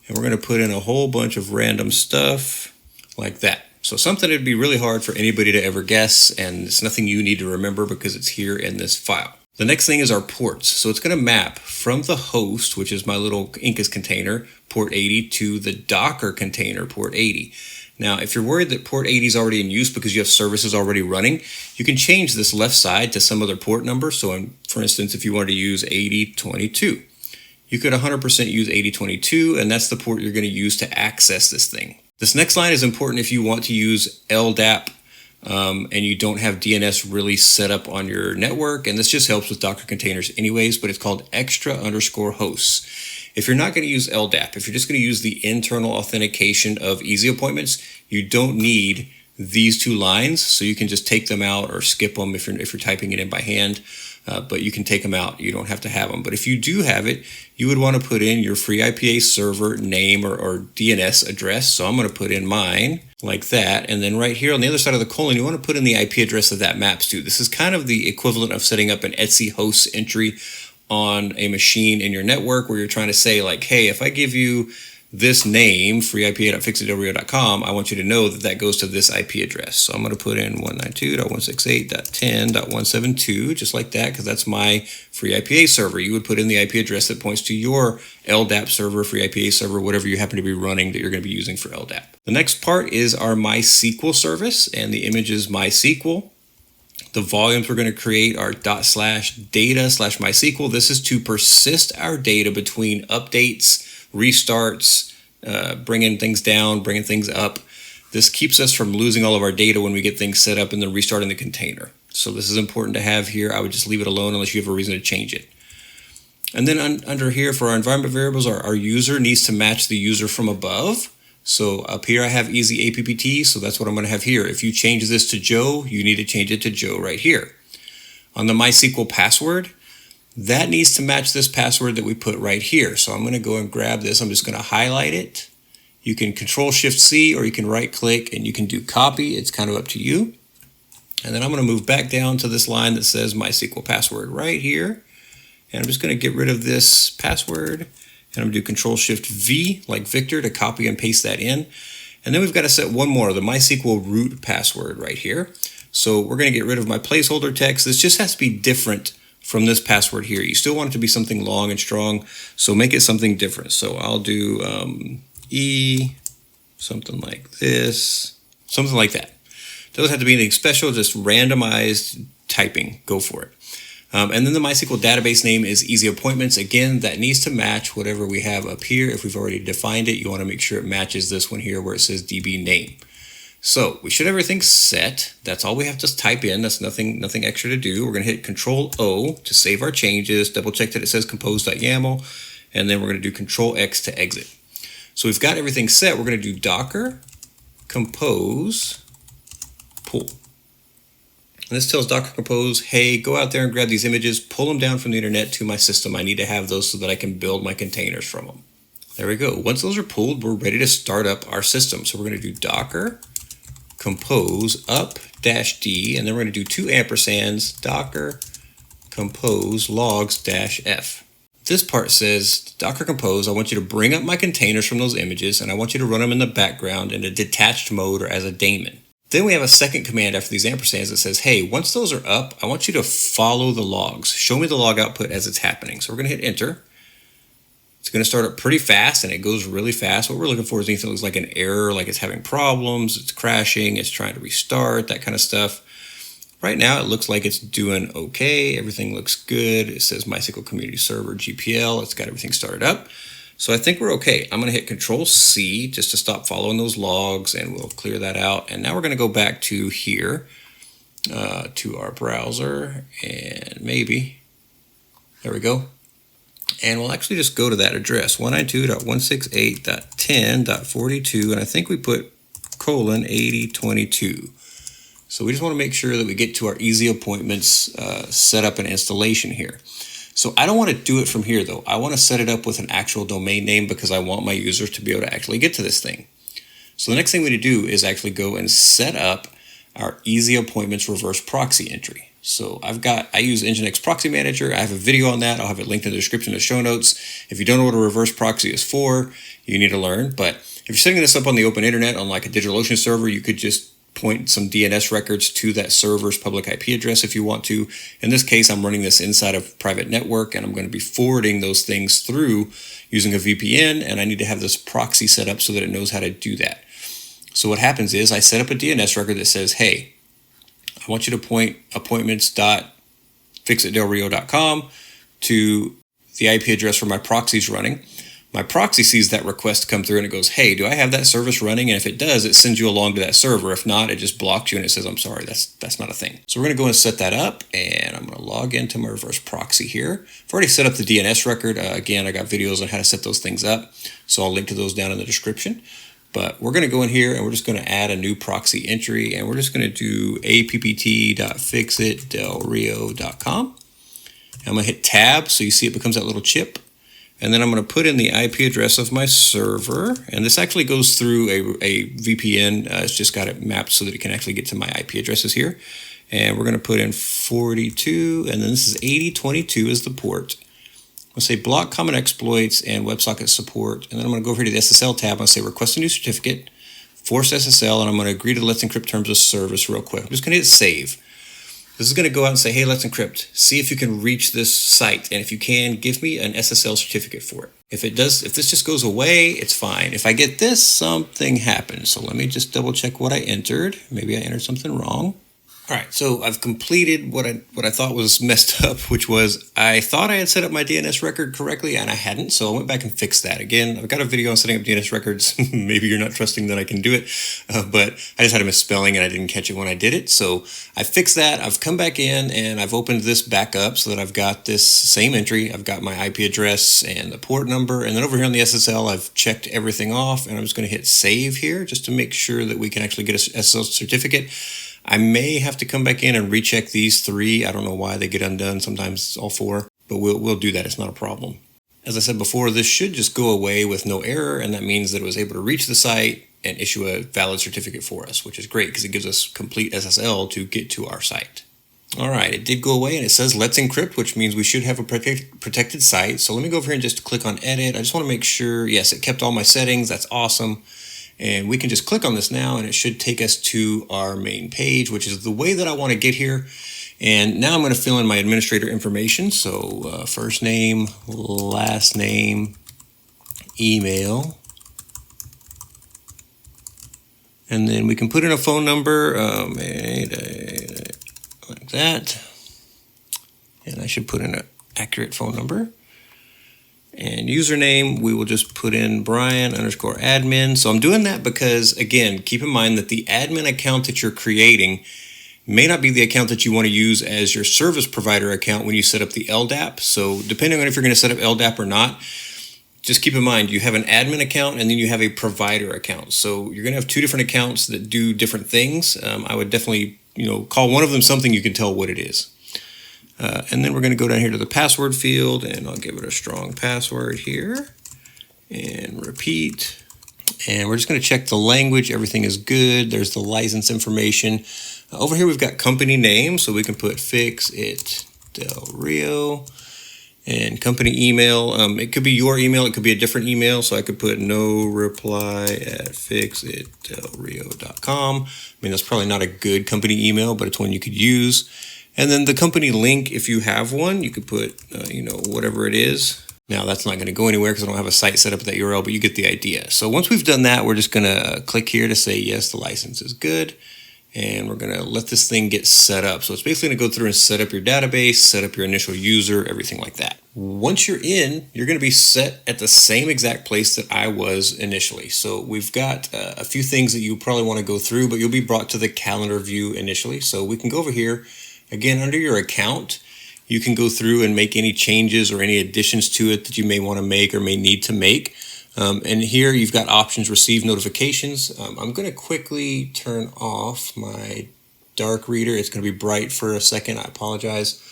And we're going to put in a whole bunch of random stuff like that. So something that'd be really hard for anybody to ever guess, and it's nothing you need to remember because it's here in this file. The next thing is our ports. So it's going to map from the host, which is my little Incas container, port 80, to the Docker container, port 80. Now, if you're worried that port 80 is already in use because you have services already running, you can change this left side to some other port number. So for instance, if you wanted to use 8022, you could 100% use 8022, and that's the port you're going to use to access this thing. This next line is important if you want to use LDAP and you don't have DNS really set up on your network. And this just helps with Docker containers anyways, but it's called extra_hosts. If you're not going to use LDAP, if you're just going to use the internal authentication of Easy Appointments, you don't need these two lines. So you can just take them out or skip them if you're typing it in by hand. But you can take them out. You don't have to have them. But if you do have it, you would want to put in your free IPA server name or DNS address. So I'm going to put in mine like that. And then right here on the other side of the colon, you want to put in the IP address that maps to. This is kind of the equivalent of setting up an Etsy host entry on a machine in your network where you're trying to say like, hey, if I give you this name, freeipa.fixitdelrio.com, I want you to know that that goes to this IP address. So I'm going to put in 192.168.10.172, just like that, because that's my free IPA server. You would put in the IP address that points to your LDAP server, free IPA server, whatever you happen to be running that you're going to be using for LDAP. The next part is our MySQL service, and the image is MySQL. The volumes we're going to create are ./data/MySQL. This is to persist our data between updates, restarts, bringing things down, bringing things up. This keeps us from losing all of our data when we get things set up and then restarting the container. So this is important to have here. I would just leave it alone unless you have a reason to change it. And then under here for our environment variables, our user needs to match the user from above. So up here I have EasyAppt, so that's what I'm going to have here. If you change this to Joe, you need to change it to Joe right here. On the MySQL password, that needs to match this password that we put right here. So I'm going to go and grab this. I'm just going to highlight it. You can Control-Shift-C or you can right-click and you can do copy. It's kind of up to you. And then I'm going to move back down to this line that says MySQL password right here. And I'm just going to get rid of this password. And I'm going to do Control-Shift-V like Victor to copy and paste that in. And then we've got to set one more, the MySQL root password right here. So we're going to get rid of my placeholder text. This just has to be different from this password here. You still want it to be something long and strong, so make it something different. So I'll do something like this, something like that. Doesn't have to be anything special, just randomized typing. Go for it. And then the MySQL database name is Easy Appointments. Again, that needs to match whatever we have up here. If we've already defined it, you want to make sure it matches this one here where it says DB name. So we should have everything set. That's all we have to type in. That's nothing extra to do. We're going to hit Control O to save our changes, double check that it says compose.yaml, and then we're going to do Control X to exit. So we've got everything set. We're going to do Docker compose pull. And this tells Docker Compose, hey, go out there and grab these images, pull them down from the internet to my system. I need to have those so that I can build my containers from them. There we go. Once those are pulled, we're ready to start up our system. So we're going to do Docker compose up-d, and then we're going to do 2 ampersands, Docker compose logs-f. This part says, Docker compose, I want you to bring up my containers from those images, and I want you to run them in the background in a detached mode or as a daemon. Then we have a second command after these ampersands that says, hey, once those are up, I want you to follow the logs. Show me the log output as it's happening. So we're going to hit enter. It's going to start up pretty fast, and it goes really fast. What we're looking for is anything that looks like an error, like it's having problems, it's crashing, it's trying to restart, that kind of stuff. Right now, it looks like it's doing okay. Everything looks good. It says MySQL Community Server GPL. It's got everything started up. So I think we're okay. I'm going to hit Control C just to stop following those logs, and we'll clear that out. And now we're going to go back to here, to our browser, and maybe, there we go. And we'll actually just go to that address, 192.168.10.42, and I think we put :8022. So we just want to make sure that we get to our EasyAppointments setup and installation here. So I don't want to do it from here though. I want to set it up with an actual domain name because I want my users to be able to actually get to this thing. So the next thing we need to do is actually go and set up our EasyAppointments reverse proxy entry. So I use Nginx Proxy Manager. I have a video on that. I'll have it linked in the description of the show notes. If you don't know what a reverse proxy is for, you need to learn. But if you're setting this up on the open internet on like a DigitalOcean server, you could just point some DNS records to that server's public IP address if you want to. In this case, I'm running this inside a private network, and I'm going to be forwarding those things through using a VPN, and I need to have this proxy set up so that it knows how to do that. So what happens is I set up a DNS record that says, hey, I want you to point appointments.fixitdelrio.com to the IP address where my proxy's running. My proxy sees that request come through and it goes, hey, do I have that service running? And if it does, it sends you along to that server. If not, it just blocks you and it says, I'm sorry, that's not a thing. So we're going to go and set that up, and I'm going to log into my reverse proxy here. I've already set up the DNS record. Again, I got videos on how to set those things up, so I'll link to those down in the description. But we're going to go in here and we're just going to add a new proxy entry, and we're just going to do appt.fixitdelrio.com. I'm going to hit tab so you see it becomes that little chip. And then I'm going to put in the IP address of my server. And this actually goes through a VPN. It's just got it mapped so that it can actually get to my IP addresses here. And we're going to put in 42, and then this is 8022 is the port. I'll say block common exploits and WebSocket support. And then I'm going to go over here to the SSL tab. I'm going to say request a new certificate, force SSL, and I'm going to agree to Let's Encrypt terms of service real quick. I'm just going to hit save. This is going to go out and say, hey, let's encrypt. See if you can reach this site. And if you can, give me an SSL certificate for it. If this just goes away, it's fine. If I get this, something happens. So let me just double check what I entered. Maybe I entered something wrong. All right, so I've completed what I thought was messed up, which was I thought I had set up my DNS record correctly, and I hadn't, so I went back and fixed that. Again, I've got a video on setting up DNS records. Maybe you're not trusting that I can do it, but I just had a misspelling, and I didn't catch it when I did it. So I fixed that. I've come back in, and I've opened this back up so that I've got this same entry. I've got my IP address and the port number, and then over here on the SSL, I've checked everything off, and I'm just going to hit save here just to make sure that we can actually get a SSL certificate. I may have to come back in and recheck these 3. I don't know why they get undone. Sometimes it's all 4, but we'll do that. It's not a problem. As I said before, this should just go away with no error, and that means that it was able to reach the site and issue a valid certificate for us, which is great because it gives us complete SSL to get to our site. All right, it did go away, and it says let's encrypt, which means we should have a protected site. So let me go over here and just click on edit. I just want to make sure, yes, it kept all my settings. That's awesome. And we can just click on this now, and it should take us to our main page, which is the way that I want to get here. And now I'm going to fill in my administrator information. So first name, last name, email. And then we can put in a phone number like that. And I should put in an accurate phone number. And username, we will just put in Brian_admin. So I'm doing that because, again, keep in mind that the admin account that you're creating may not be the account that you want to use as your service provider account when you set up the LDAP. So depending on if you're going to set up LDAP or not, just keep in mind you have an admin account and then you have a provider account. So you're going to have two different accounts that do different things. I would definitely, call one of them something you can tell what it is. And then we're going to go down here to the password field, and I'll give it a strong password here and repeat. And we're just going to check the language. Everything is good. There's the license information. Over here, we've got company name, so we can put Fix It Del Rio. And company email, it could be your email, it could be a different email, so I could put no reply at fixitdelrio.com. I mean, that's probably not a good company email, but it's one you could use. And then the company link, if you have one, you could put, whatever it is. Now, that's not going to go anywhere because I don't have a site set up at that URL, but you get the idea. So once we've done that, we're just going to click here to say, yes, the license is good. And we're going to let this thing get set up. So it's basically going to go through and set up your database, set up your initial user, everything like that. Once you're in, you're going to be set at the same exact place that I was initially. So we've got a few things that you probably want to go through, but you'll be brought to the calendar view initially. So we can go over here. Again, under your account, you can go through and make any changes or any additions to it that you may want to make or may need to make. And here you've got options, receive notifications. I'm going to quickly turn off my dark reader. It's going to be bright for a second. I apologize.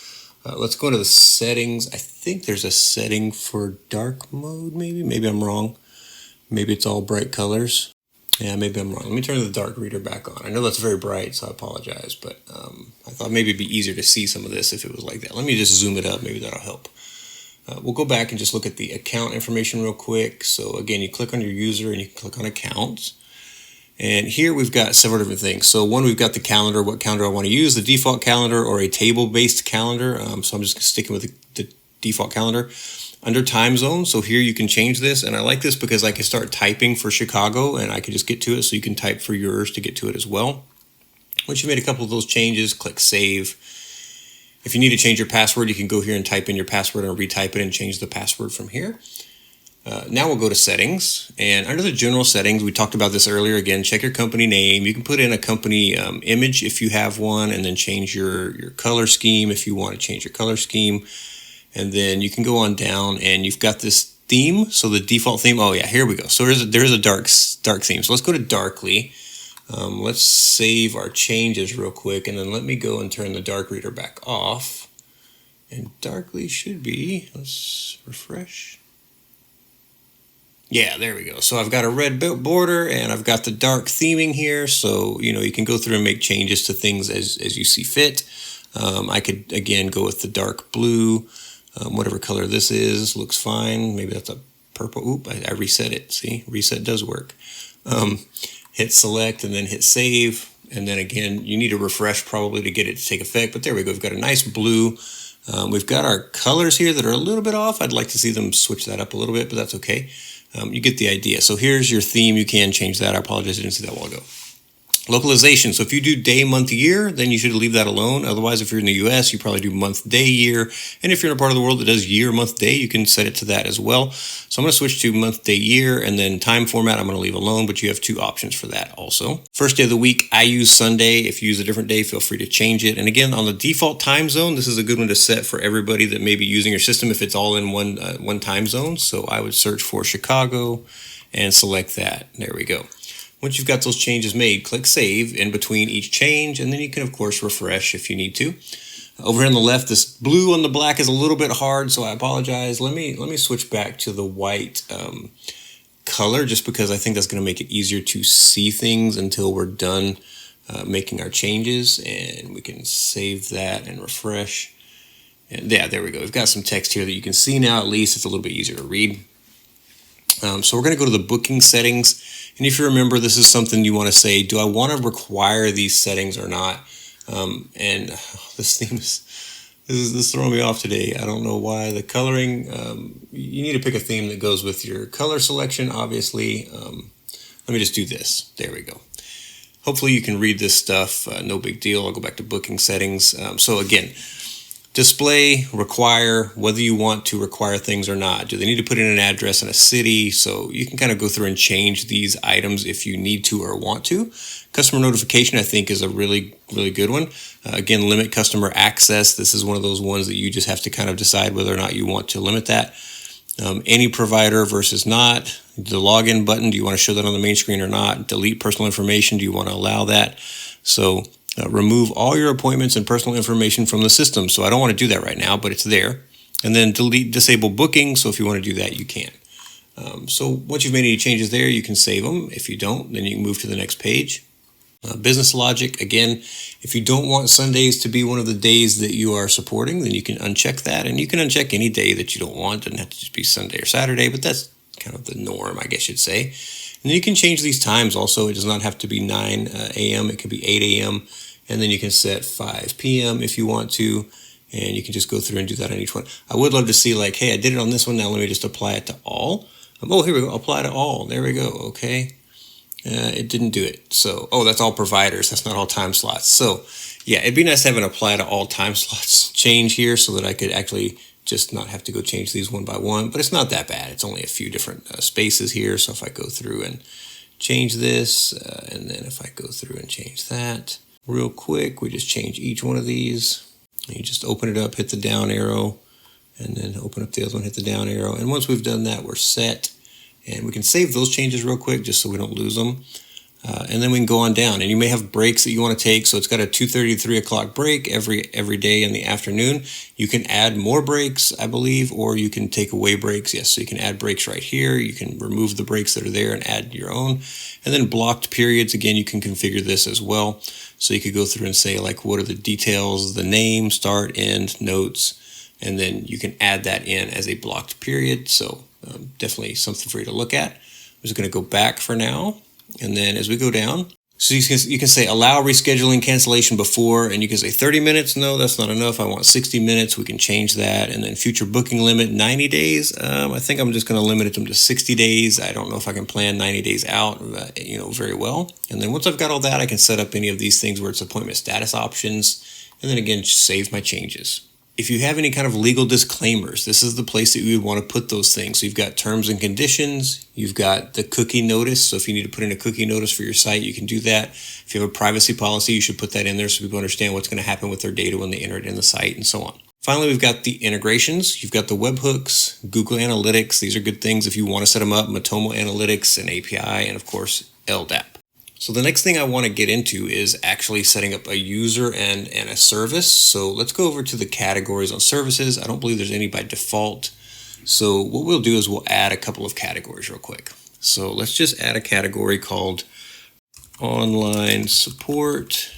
Let's go into the settings. I think there's a setting for dark mode, maybe. Maybe I'm wrong. Maybe it's all bright colors. Yeah, maybe I'm wrong. Let me turn the dark reader back on. I know that's very bright, so I apologize. But I thought maybe it'd be easier to see some of this if it was like that. Let me just zoom it up. Maybe that'll help. We'll go back and just look at the account information real quick. So again, you click on your user and you can click on accounts. And here we've got several different things. So one, we've got the calendar, what calendar I want to use, the default calendar or a table-based calendar. So I'm just sticking with the default calendar. Under time zone, so here you can change this. And I like this because I can start typing for Chicago and I can just get to it. So you can type for yours to get to it as well. Once you made a couple of those changes, click save. If you need to change your password, you can go here and type in your password and retype it and change the password from here. Now we'll go to settings, and under the general settings, we talked about this earlier. Again, check your company name. You can put in a company image if you have one, and then change your color scheme if you want to change your color scheme. And then you can go on down, and you've got this theme. So the default theme, oh yeah, here we go. So there's a dark theme. So let's go to darkly. Let's save our changes real quick, and then let me go and turn the dark reader back off. And darkly should be, let's refresh. Yeah, there we go. So I've got a red border and I've got the dark theming here. So, you can go through and make changes to things as you see fit. I could, again, go with the dark blue, whatever color this is, looks fine. Maybe that's a purple. Oop, I reset it. See, reset does work. Hit select and then hit save. And then again, you need to refresh probably to get it to take effect. But there we go. We've got a nice blue. We've got our colors here that are a little bit off. I'd like to see them switch that up a little bit, but that's okay. You get the idea. So here's your theme. You can change that. I apologize, I didn't see that a while ago. Localization. So if you do day, month, year, then you should leave that alone. Otherwise, if you're in the US, you probably do month, day, year. And if you're in a part of the world that does year, month, day, you can set it to that as well. So I'm going to switch to month, day, year, and then time format I'm going to leave alone, but you have two options for that also. First day of the week, I use Sunday. If you use a different day, feel free to change it. And again, on the default time zone, this is a good one to set for everybody that may be using your system if it's all in one time zone. So I would search for Chicago and select that. There we go. Once you've got those changes made, click save in between each change, and then you can, of course, refresh if you need to. Over here on the left, this blue on the black is a little bit hard, so I apologize. Let me switch back to the white color, just because I think that's going to make it easier to see things until we're done making our changes, and we can save that and refresh. And yeah, there we go. We've got some text here that you can see now. At least it's a little bit easier to read. So we're going to go to the booking settings. And if you remember, this is something you want to say, do I want to require these settings or not? And this theme is throwing me off today. I don't know why. The coloring, you need to pick a theme that goes with your color selection, obviously. Let me just do this. There we go. Hopefully you can read this stuff. No big deal. I'll go back to booking settings. So again, Display, require, whether you want to require things or not. Do they need to put in an address in a city? So you can kind of go through and change these items if you need to or want to. Customer notification, I think, is a really good one. Again, limit customer access. This is one of those ones that you just have to kind of decide whether or not you want to limit that. Any provider versus not. The login button, do you want to show that on the main screen or not? Delete personal information, do you want to allow that? So remove all your appointments and personal information from the system. So I don't want to do that right now, but it's there. And then disable booking. So if you want to do that, you can. So once you've made any changes there, you can save them. If you don't, then you can move to the next page. Business logic, again, if you don't want Sundays to be one of the days that you are supporting, then you can uncheck that. And you can uncheck any day that you don't want. It doesn't have to just be Sunday or Saturday, but that's kind of the norm, I guess you'd say. And you can change these times also. It does not have to be 9 a.m. It could be 8 a.m. And then you can set 5 p.m. if you want to. And you can just go through and do that on each one. I would love to see like, hey, I did it on this one. Now let me just apply it to all. Oh, here we go. Apply to all. There we go. Okay. It didn't do it. So, that's all providers. That's not all time slots. So, yeah, it'd be nice to have an apply to all time slots change here so that I could actually just not have to go change these one by one. But it's not that bad. It's only a few different spaces here. So if I go through and change this, and then if I go through and change that real quick, we just change each one of these. You just open it up, hit the down arrow, and then open up the other one, hit the down arrow. And once we've done that, we're set. And we can save those changes real quick just so we don't lose them. And then we can go on down. And you may have breaks that you want to take. So it's got a 2:30 to 3 o'clock break every day in the afternoon. You can add more breaks, I believe, or you can take away breaks. Yes, so you can add breaks right here. You can remove the breaks that are there and add your own. And then blocked periods, again, you can configure this as well. So you could go through and say, like, what are the details, the name, start, end, notes, and then you can add that in as a blocked period. So definitely something for you to look at. I'm just going to go back for now. And then as we go down, so you can say allow rescheduling cancellation before, and you can say 30 minutes. No, that's not enough. I want 60 minutes. We can change that. And then future booking limit, 90 days. I think I'm just going to limit it to 60 days. I don't know if I can plan 90 days out, very well. And then once I've got all that, I can set up any of these things where it's appointment status options. And then again, just save my changes. If you have any kind of legal disclaimers, this is the place that you would want to put those things. So you've got terms and conditions, you've got the cookie notice. So if you need to put in a cookie notice for your site, you can do that. If you have a privacy policy, you should put that in there so people understand what's going to happen with their data when they enter it in the site and so on. Finally, we've got the integrations. You've got the webhooks, Google Analytics. These are good things if you want to set them up, Matomo Analytics and API, and of course, LDAP. So the next thing I want to get into is actually setting up a user and a service. So let's go over to the categories on services. I don't believe there's any by default. So what we'll do is we'll add a couple of categories real quick. So let's just add a category called online support,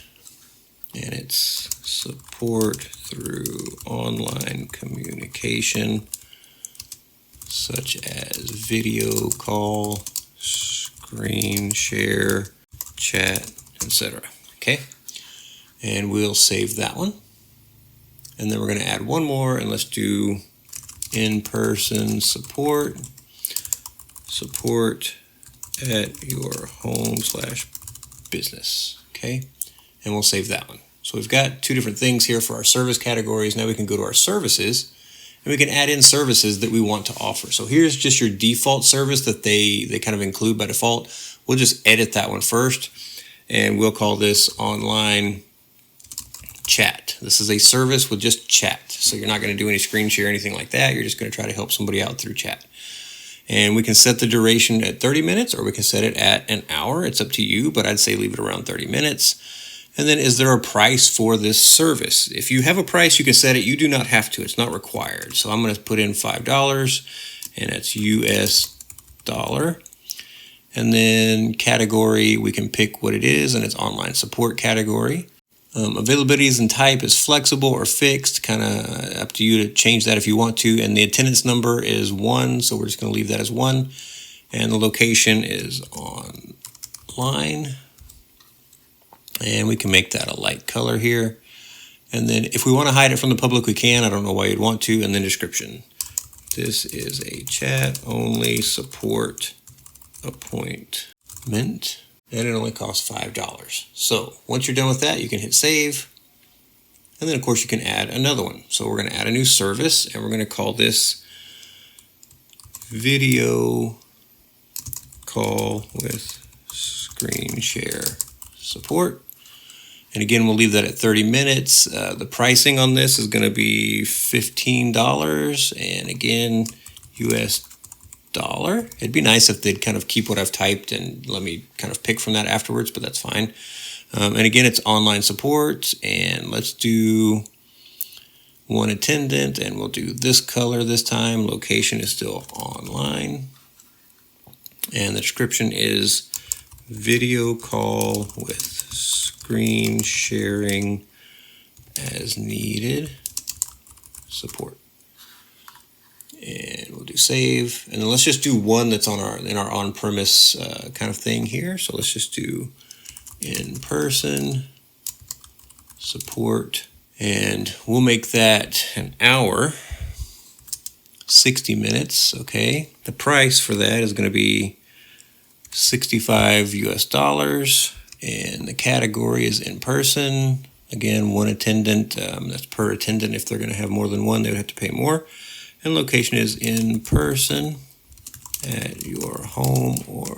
and it's support through online communication, such as video call, screen share, chat, etc. Okay, and we'll save that one. And then we're going to add one more, and let's do in-person support at your home/business. Okay, and we'll save that one. So we've got two different things here for our service categories. Now we can go to our services, and we can add in services that we want to offer. So here's just your default service that they kind of include by default. We'll just edit that one first, and we'll call this online chat. This is a service with just chat. So you're not going to do any screen share or anything like that. You're just going to try to help somebody out through chat. And we can set the duration at 30 minutes, or we can set it at an hour. It's up to you, but I'd say leave it around 30 minutes. And then is there a price for this service? If you have a price, you can set it. You do not have to. It's not required. So I'm going to put in $5, and it's US dollar. And then category, we can pick what it is, and it's online support category. Availabilities and type is flexible or fixed, kind of up to you to change that if you want to. And the attendance number is 1, so we're just going to leave that as 1. And the location is online. And we can make that a light color here. And then if we want to hide it from the public, we can. I don't know why you'd want to. And then description. This is a chat-only support appointment, and it only costs $5. So once you're done with that, you can hit save, And then of course you can add another one. So we're going to add a new service, and we're going to call this video call with screen share support. And again, we'll leave that at 30 minutes. The pricing on this is going to be $15, and again, US dollar. It'd be nice if they'd kind of keep what I've typed and let me kind of pick from that afterwards, but that's fine. And again, it's online support, and let's do one attendant, and we'll do this color this time. Location is still online, and the description is video call with screen sharing as needed support. And we'll do save, and then let's just do one that's on our on-premise kind of thing here. So let's just do in-person support, and we'll make that an hour, 60 minutes. Okay, the price for that is going to be $65 US, and the category is in-person. Again, one attendant, that's per attendant. If they're going to have more than one, they would have to pay more. And location is in person at your home or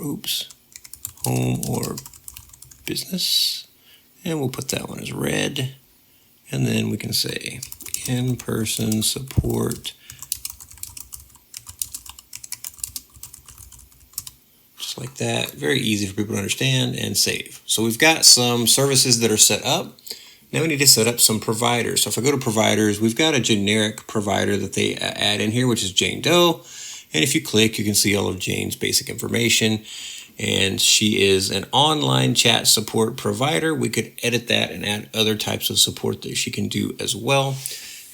business. And we'll put that one as red. And then we can say in-person support. Just like that. Very easy for people to understand, and save. So we've got some services that are set up. Now we need to set up some providers. So if I go to providers, we've got a generic provider that they add in here, which is Jane Doe. And if you click, you can see all of Jane's basic information. And she is an online chat support provider. We could edit that and add other types of support that she can do as well.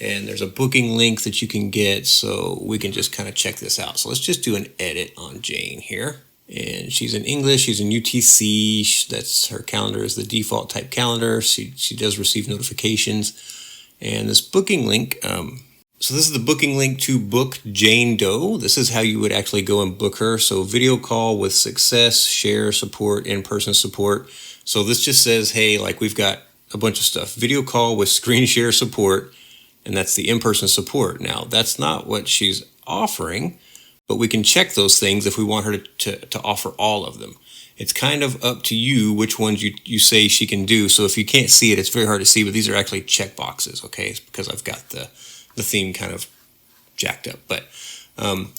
And there's a booking link that you can get, so we can just kind of check this out. So let's just do an edit on Jane here. And she's in English, she's in UTC, that's her calendar is the default type calendar. She does receive notifications. And this booking link, so this is the booking link to book Jane Doe. This is how you would actually go and book her. So video call with success, share support, in-person support. So this just says, hey, like we've got a bunch of stuff. Video call with screen share support, and that's the in-person support. Now, that's not what she's offering, but we can check those things if we want her to offer all of them. It's kind of up to you which ones you say she can do. So if you can't see it, it's very hard to see, but these are actually check boxes, okay? It's because I've got the theme kind of jacked up. But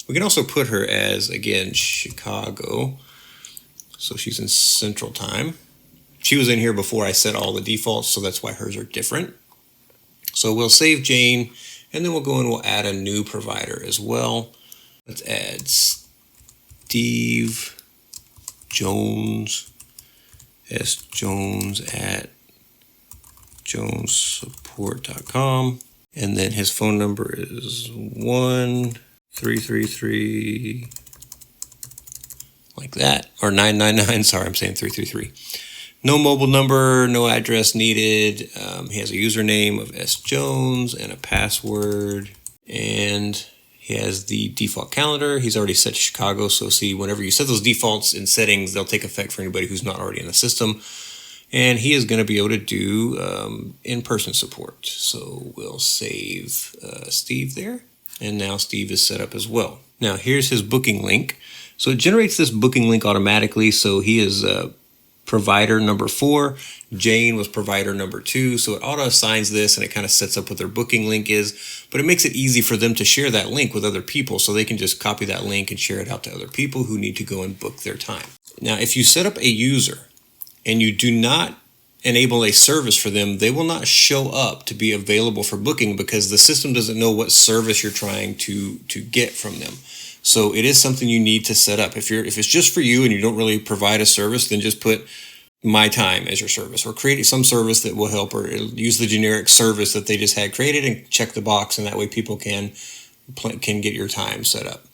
we can also put her as, again, Chicago. So she's in Central Time. She was in here before I set all the defaults, so that's why hers are different. So we'll save Jane, and then we'll go and we'll add a new provider as well. Let's add Steve Jones, S. Jones at jonessupport.com. And then his phone number is 1-333, like that, or 999, sorry, I'm saying 333. No mobile number, no address needed. He has a username of S. Jones and a password, and he has the default calendar. He's already set to Chicago, so see, whenever you set those defaults in settings, they'll take effect for anybody who's not already in the system. And he is going to be able to do in-person support. So we'll save Steve there. And now Steve is set up as well. Now here's his booking link. So it generates this booking link automatically. So he is provider number 4. Jane was provider number 2. So it auto-assigns this, and it kind of sets up what their booking link is. But it makes it easy for them to share that link with other people, so they can just copy that link and share it out to other people who need to go and book their time. Now, if you set up a user and you do not enable a service for them, they will not show up to be available for booking because the system doesn't know what service you're trying to get from them. So it is something you need to set up. If it's just for you and you don't really provide a service, then just put my time as your service, or create some service that will help, or use the generic service that they just had created and check the box, and that way people can get your time set up.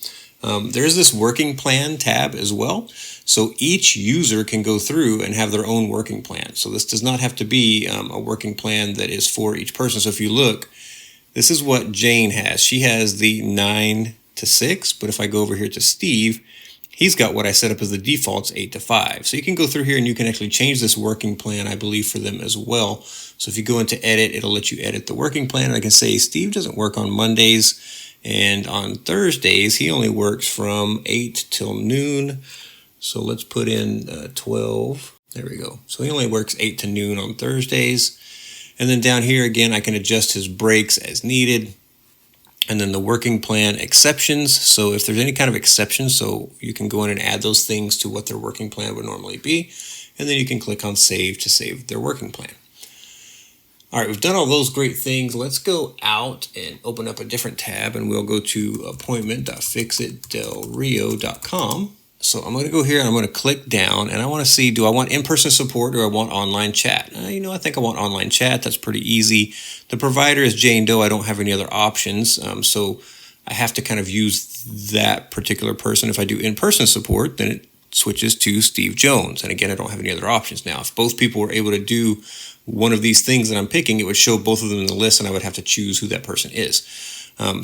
There's this working plan tab as well. So each user can go through and have their own working plan. So this does not have to be a working plan that is for each person. So if you look, this is what Jane has. She has the 9 to 6, but if I go over here to Steve, He's got what I set up as the defaults 8 to 5. So you can go through here and you can actually change this working plan, I believe, for them as well. So if you go into edit, it'll let you edit the working plan. And I can say Steve doesn't work on Mondays, and on Thursdays he only works from 8 till noon. So let's put in 12. There we go. So he only works 8 to noon on Thursdays. And then down here again, I can adjust his breaks as needed. And then the working plan exceptions. So if there's any kind of exceptions, so you can go in and add those things to what their working plan would normally be. And then you can click on save to save their working plan. All right, we've done all those great things. Let's go out and open up a different tab, and we'll go to appointment.fixitdelrio.com. So I'm going to go here and I'm going to click down, and I want to see, do I want in-person support or I want online chat? I think I want online chat. That's pretty easy. The provider is Jane Doe. I don't have any other options. So I have to kind of use that particular person. If I do in-person support, then it switches to Steve Jones. And again, I don't have any other options. Now, if both people were able to do one of these things that I'm picking, it would show both of them in the list, and I would have to choose who that person is.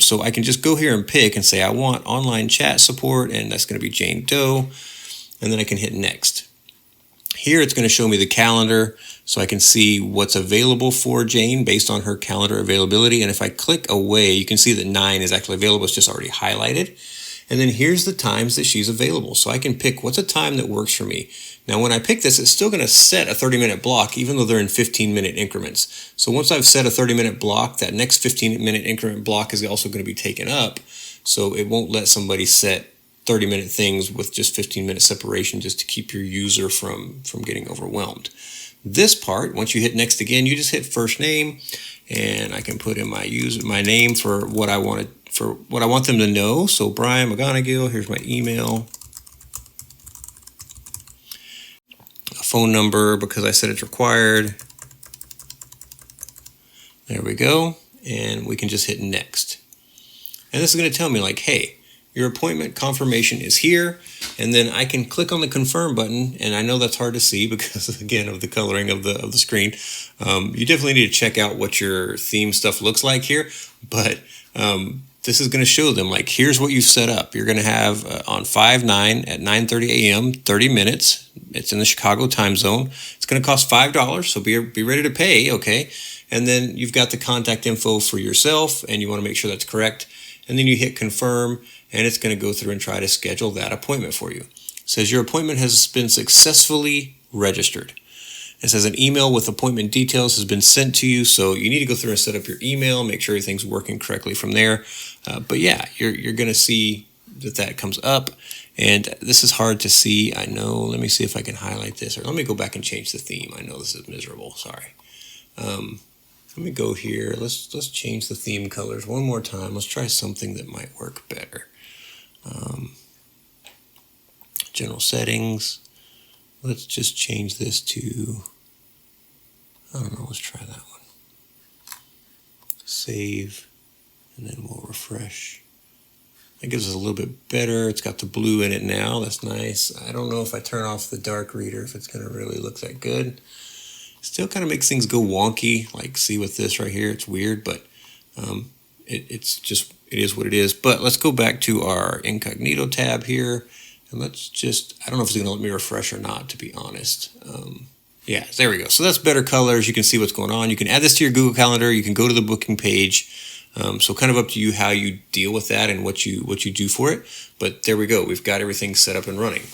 So I can just go here and pick and say I want online chat support, and that's going to be Jane Doe, and then I can hit next. Here it's going to show me the calendar, so I can see what's available for Jane based on her calendar availability. And if I click away, you can see that 9 is actually available. It's just already highlighted. And then here's the times that she's available. So I can pick what's a time that works for me. Now, when I pick this, it's still going to set a 30-minute block, even though they're in 15-minute increments. So once I've set a 30-minute block, that next 15-minute increment block is also going to be taken up. So it won't let somebody set 30-minute things with just 15-minute separation just to keep your user from getting overwhelmed. This part, once you hit next again, you just hit first name, and I can put in my name for what I want them to know. So Brian McGonagill, here's my email, a phone number because I said it's required. There we go. And we can just hit next. And this is going to tell me like, hey, your appointment confirmation is here. And then I can click on the confirm button. And I know that's hard to see because, again, of the coloring of the screen. You definitely need to check out what your theme stuff looks like here. But this is going to show them, like, here's what you've set up. You're going to have on 5/9 at 9:30 a.m., 30 minutes. It's in the Chicago time zone. It's going to cost $5, so be ready to pay, okay? And then you've got the contact info for yourself, and you want to make sure that's correct. And then you hit confirm, and it's going to go through and try to schedule that appointment for you. It says your appointment has been successfully registered. It says an email with appointment details has been sent to you, so you need to go through and set up your email, make sure everything's working correctly from there. But yeah, you're going to see that comes up, and this is hard to see. I know. Let me see if I can highlight this, or let me go back and change the theme. I know this is miserable. Sorry. Let me go here. Let's change the theme colors one more time. Let's try something that might work better. General settings. Let's just change this to, I don't know, let's try that one. Save, and then we'll refresh. That gives us a little bit better. It's got the blue in it now. That's nice. I don't know if I turn off the dark reader if it's going to really look that good. Still kind of makes things go wonky. Like, see with this right here, it's weird, but it is what it is. But let's go back to our incognito tab here. And let's just, I don't know if it's going to let me refresh or not, to be honest. Yeah, there we go. So that's better colors. You can see what's going on. You can add this to your Google Calendar. You can go to the booking page. So kind of up to you how you deal with that and what you do for it. But there we go. We've got everything set up and running.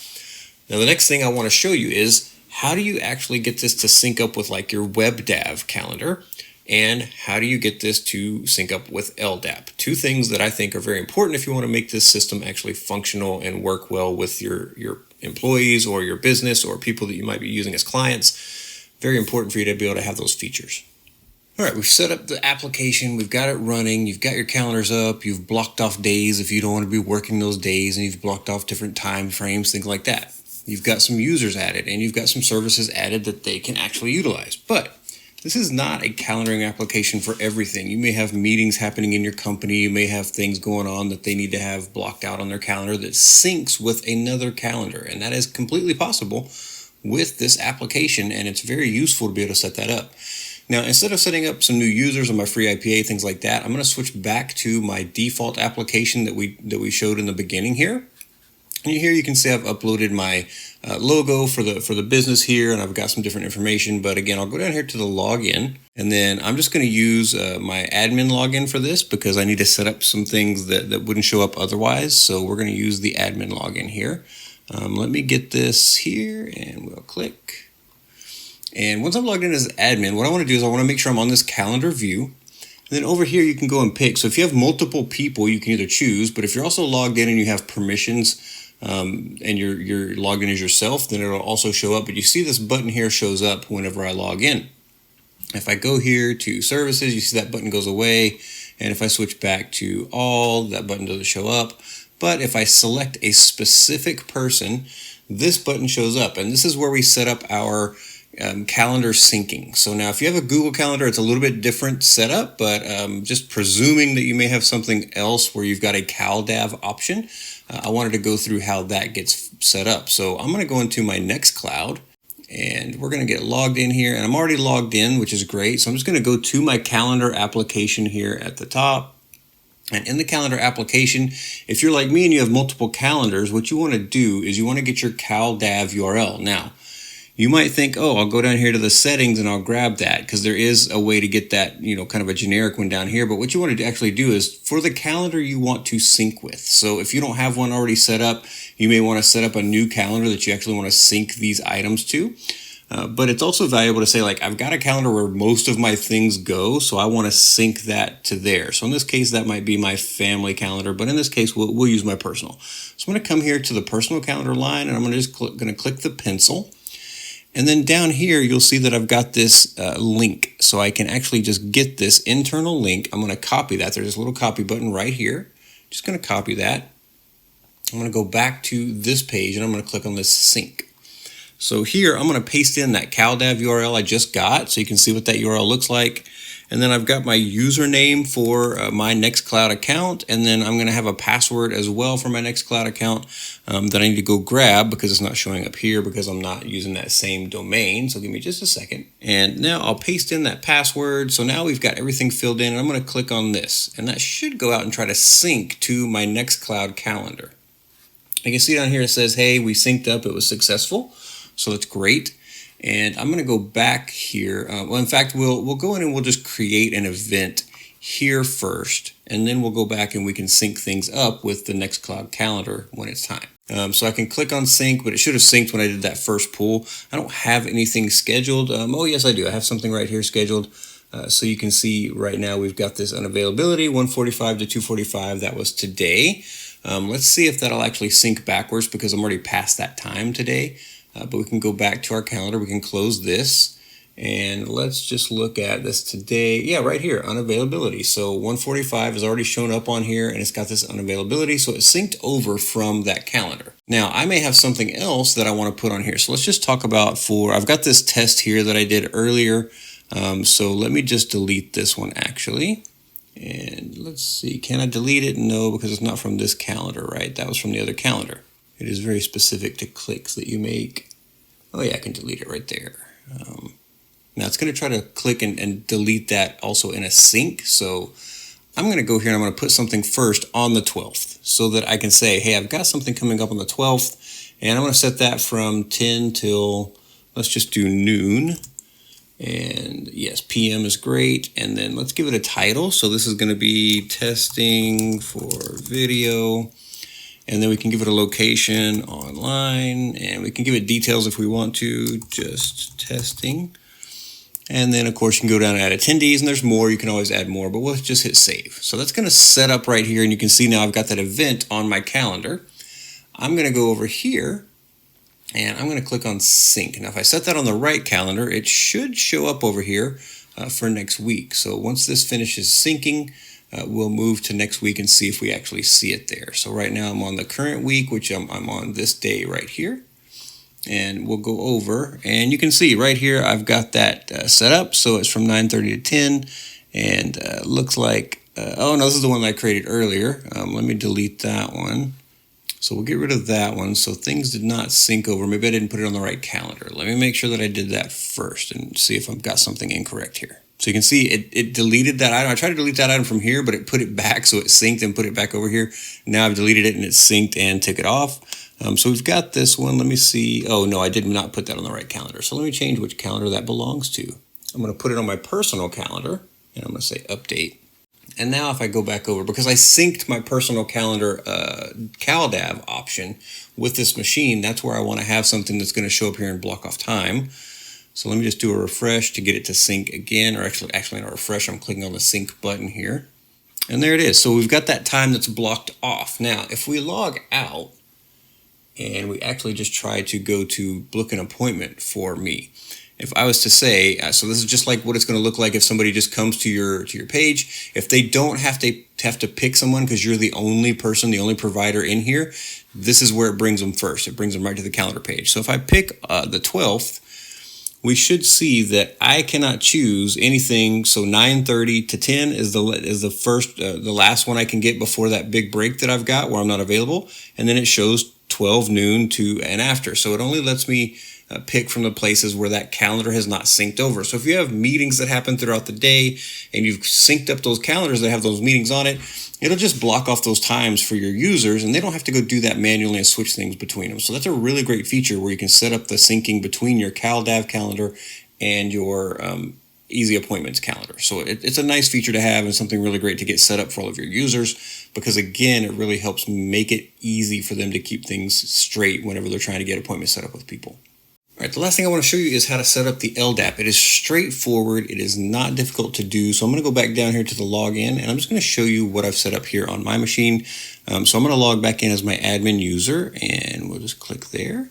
Now, the next thing I want to show you is how do you actually get this to sync up with like your WebDAV calendar, and how do you get this to sync up with LDAP? Two things that I think are very important if you want to make this system actually functional and work well with your employees or your business or people that you might be using as clients. Very important for you to be able to have those features. All right, we've set up the application, we've got it running, you've got your calendars up, you've blocked off days if you don't want to be working those days, and you've blocked off different time frames, things like that. You've got some users added, and you've got some services added that they can actually utilize. But this is not a calendaring application for everything. You may have meetings happening in your company. You may have things going on that they need to have blocked out on their calendar that syncs with another calendar. And that is completely possible with this application, and it's very useful to be able to set that up. Now, instead of setting up some new users on my free IPA, things like that, I'm going to switch back to my default application that we showed in the beginning here. And here you can see I've uploaded my logo for the business here, and I've got some different information. But again, I'll go down here to the login, and then I'm just going to use my admin login for this because I need to set up some things that wouldn't show up otherwise. So we're going to use the admin login here. Let me get this here, and we'll click. And once I'm logged in as admin, what I want to do is I want to make sure I'm on this calendar view. And then over here, you can go and pick. So if you have multiple people, you can either choose, but if you're also logged in and you have permissions, and you're logged in as yourself, then it'll also show up. But you see this button here shows up whenever I log in. If I go here to services, you see that button goes away. And if I switch back to all, that button doesn't show up. But if I select a specific person, this button shows up. And this is where we set up our calendar syncing. So now if you have a Google Calendar, it's a little bit different setup, but just presuming that you may have something else where you've got a CalDAV option, I wanted to go through how that gets set up. So I'm going to go into my Nextcloud, and we're going to get logged in here, and I'm already logged in, which is great. So I'm just going to go to my calendar application here at the top. And in the calendar application, if you're like me and you have multiple calendars, what you want to do is you want to get your CalDAV URL. Now, you might think, oh, I'll go down here to the settings and I'll grab that, because there is a way to get that, kind of a generic one down here. But what you want to actually do is for the calendar you want to sync with. So if you don't have one already set up, you may want to set up a new calendar that you actually want to sync these items to. But it's also valuable to say, like, I've got a calendar where most of my things go, so I want to sync that to there. So in this case, that might be my family calendar, but in this case, we'll use my personal. So I'm going to come here to the personal calendar line, and I'm going to click the pencil. And then down here, you'll see that I've got this link. So I can actually just get this internal link. I'm going to copy that. There's this little copy button right here. Just going to copy that. I'm going to go back to this page, and I'm going to click on this sync. So here, I'm going to paste in that CalDAV URL I just got, so you can see what that URL looks like. And then I've got my username for my Nextcloud account, and then I'm going to have a password as well for my Nextcloud account that I need to go grab because it's not showing up here because I'm not using that same domain. So give me just a second. And now I'll paste in that password. So now we've got everything filled in, and I'm going to click on this, and that should go out and try to sync to my Nextcloud calendar. You can see down here it says, hey, we synced up, it was successful. So that's great. And I'm going to go back here. Well, in fact, we'll go in and we'll just create an event here first, and then we'll go back and we can sync things up with the Nextcloud calendar when it's time. So I can click on sync, but it should have synced when I did that first pull. I don't have anything scheduled. Oh, yes, I do. I have something right here scheduled. So you can see right now we've got this unavailability, 1:45 to 2:45. That was today. Let's see if that'll actually sync backwards because I'm already past that time today. But we can go back to our calendar. We can close this, and let's just look at this today. Yeah, right here, unavailability. So 1:45 has already shown up on here, and it's got this unavailability. So it's synced over from that calendar. Now, I may have something else that I want to put on here. So let's just talk about I've got this test here that I did earlier. So let me just delete this one actually. And let's see, can I delete it? No, because it's not from this calendar, right? That was from the other calendar. It is very specific to clicks that you make. Oh yeah, I can delete it right there. Now it's going to try to click and delete that also in a sync. So I'm going to go here and I'm going to put something first on the 12th so that I can say, hey, I've got something coming up on the 12th, and I'm going to set that from 10 till, let's just do noon. And yes, PM is great. And then let's give it a title. So this is going to be testing for video. And then we can give it a location online, and we can give it details if we want to, just testing. And then of course you can go down and add attendees, and there's more, you can always add more, but we'll just hit save. So that's gonna set up right here, and you can see now I've got that event on my calendar. I'm gonna go over here, and I'm gonna click on sync. Now if I set that on the right calendar, it should show up over here for next week. So once this finishes syncing, we'll move to next week and see if we actually see it there. So right now I'm on the current week, which I'm on this day right here. And we'll go over, and you can see right here I've got that set up. So it's from 9:30 to 10, and looks like, oh no, this is the one that I created earlier. Let me delete that one. So we'll get rid of that one. So things did not sync over. Maybe I didn't put it on the right calendar. Let me make sure that I did that first and see if I've got something incorrect here. So you can see it deleted that item. I tried to delete that item from here, but it put it back, so it synced and put it back over here. Now I've deleted it and it's synced and took it off. So we've got this one. Let me see. Oh, no, I did not put that on the right calendar. So let me change which calendar that belongs to. I'm going to put it on my personal calendar, and I'm going to say update. And now if I go back over, because I synced my personal calendar CalDAV option with this machine, that's where I want to have something that's going to show up here and block off time. So let me just do a refresh to get it to sync again, or actually not a refresh, I'm clicking on the sync button here. And there it is. So we've got that time that's blocked off. Now, if we log out and we actually just try to go to book an appointment for me, if I was to say, so this is just like what it's going to look like if somebody just comes to your page. If they don't have to pick someone because you're the only person, the only provider in here, this is where it brings them first. It brings them right to the calendar page. So if I pick the 12th, we should see that I cannot choose anything. So 9:30 to 10 is the first, the last one I can get before that big break that I've got where I'm not available, and then it shows 12 noon to and after. So it only lets me pick from the places where that calendar has not synced over. So if you have meetings that happen throughout the day and you've synced up those calendars that have those meetings on it, it'll just block off those times for your users, and they don't have to go do that manually and switch things between them. So that's a really great feature where you can set up the syncing between your CalDAV calendar and your EasyAppointments calendar. So it's a nice feature to have and something really great to get set up for all of your users, because again, it really helps make it easy for them to keep things straight whenever they're trying to get appointments set up with people. All right, the last thing I want to show you is how to set up the LDAP. It is straightforward. It is not difficult to do. So I'm going to go back down here to the login, and I'm just going to show you what I've set up here on my machine. So I'm going to log back in as my admin user, and we'll just click there.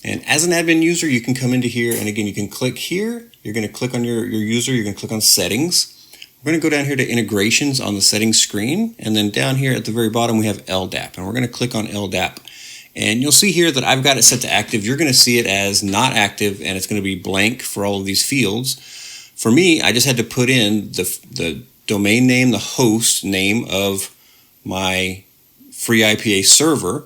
And as an admin user, you can come into here, and again, you can click here. You're going to click on your user. You're going to click on settings. We're going to go down here to integrations on the settings screen, and then down here at the very bottom, we have LDAP, and we're going to click on LDAP. And you'll see here that I've got it set to active. You're going to see it as not active, and it's going to be blank for all of these fields. For me, I just had to put in the domain name, the host name of my free IPA server.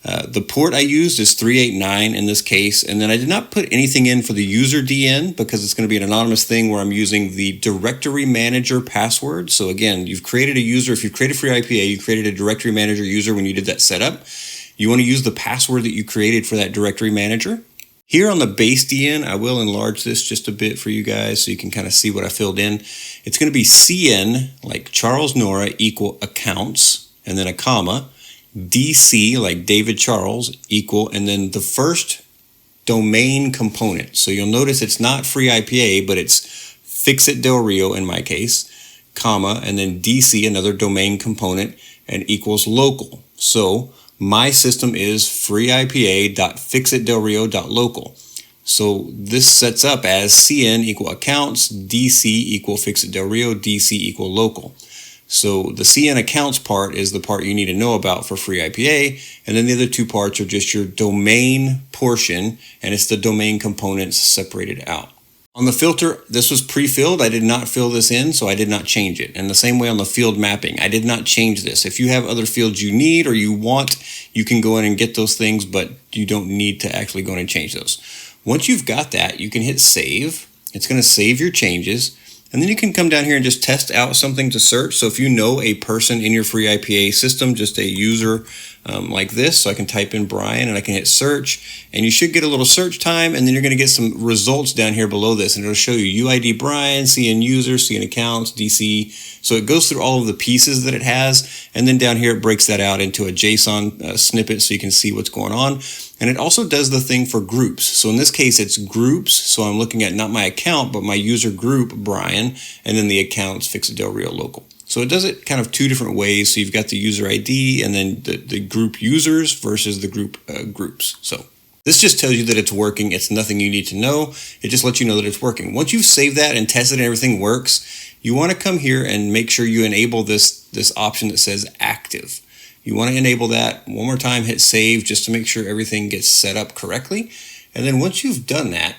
The port I used is 389 in this case, and then I did not put anything in for the user DN because it's going to be an anonymous thing where I'm using the directory manager password. So again, you've created a user. If you've created free IPA, you created a directory manager user when you did that setup. You want to use the password that you created for that directory manager. Here on the base DN, I will enlarge this just a bit for you guys so you can kind of see what I filled in. It's going to be CN, like Charles Nora, equal accounts, and then a comma. DC, like David Charles, equal, and then the first domain component. So you'll notice it's not free IPA, but it's Fixit Del Rio in my case, comma, and then DC, another domain component, and equals local. So my system is freeipa.fixitdelrio.local. So this sets up as CN equal accounts, DC equal Fixit Del Rio, DC equal local. So the CN accounts part is the part you need to know about for free IPA, and then the other two parts are just your domain portion, and it's the domain components separated out. On the filter, this was pre-filled. I did not fill this in, so I did not change it. And the same way on the field mapping, I did not change this. If you have other fields you need or you want, you can go in and get those things, but you don't need to actually go in and change those. Once you've got that, you can hit save. It's going to save your changes. And then you can come down here and just test out something to search. So if you know a person in your free IPA system, just a user like this, so I can type in Brian and I can hit search, and you should get a little search time, and then you're going to get some results down here below this, and it'll show you UID Brian, CN user, CN accounts, DC. So it goes through all of the pieces that it has, and then down here it breaks that out into a JSON snippet so you can see what's going on. And it also does the thing for groups. So in this case, it's groups. So I'm looking at not my account, but my user group, Brian, and then the accounts, Fixit Del Rio local. So it does it kind of two different ways. So you've got the user ID and then the group users versus the group groups. So this just tells you that it's working. It's nothing you need to know. It just lets you know that it's working. Once you've saved that and tested and everything works, you want to come here and make sure you enable this option that says active. You want to enable that. One more time, hit save just to make sure everything gets set up correctly. And then once you've done that,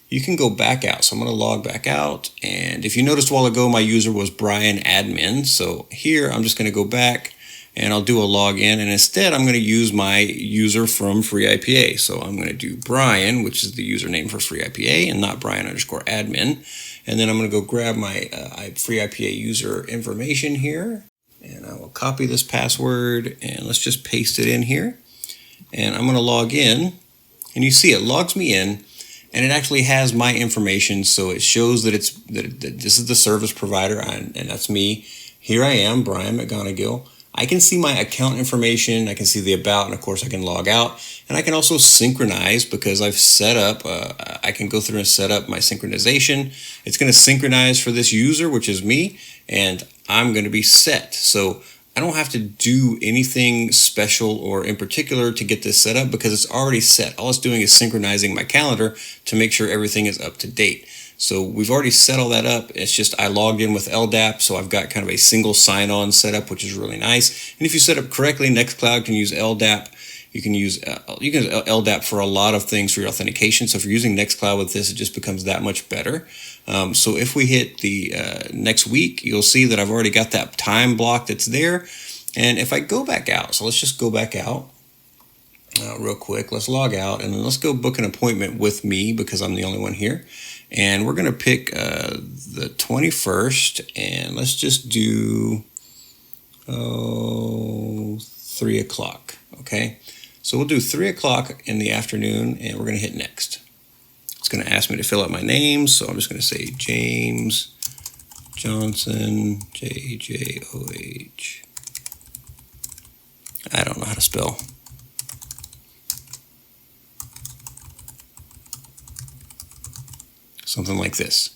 you can go back out. So I'm going to log back out. And if you noticed a while ago, my user was Brian admin. So here I'm just going to go back and I'll do a login. And instead, I'm going to use my user from free IPA. So I'm going to do Brian, which is the username for free IPA, and not Brian_admin. And then I'm going to go grab my free IPA user information here. And I will copy this password and let's just paste it in here. and I'm going to log in, and you see it logs me in, and it actually has my information. So it shows that that this is the service provider, and that's me. Here I am, Brian McGonagill. I can see my account information, I can see the about, and of course I can log out, and I can also synchronize because I've set up, I can go through and set up my synchronization. It's going to synchronize for this user, which is me, and I'm going to be set. So I don't have to do anything special or in particular to get this set up because it's already set. All it's doing is synchronizing my calendar to make sure everything is up to date. So we've already set all that up. It's just I logged in with LDAP, so I've got kind of a single sign-on setup, which is really nice. And if you set up correctly, Nextcloud can use LDAP. You can use LDAP for a lot of things for your authentication. So if you're using Nextcloud with this, it just becomes that much better. So if we hit the next week, you'll see that I've already got that time block that's there. And if I go back out, so let's just go back out real quick. Let's log out, and then let's go book an appointment with me because I'm the only one here. And we're going to pick the 21st, and let's just do 3 o'clock, okay? So we'll do 3 o'clock in the afternoon, and we're going to hit next. It's going to ask me to fill out my name, so I'm just going to say James Johnson, J-J-O-H. I don't know how to spell. Something like this.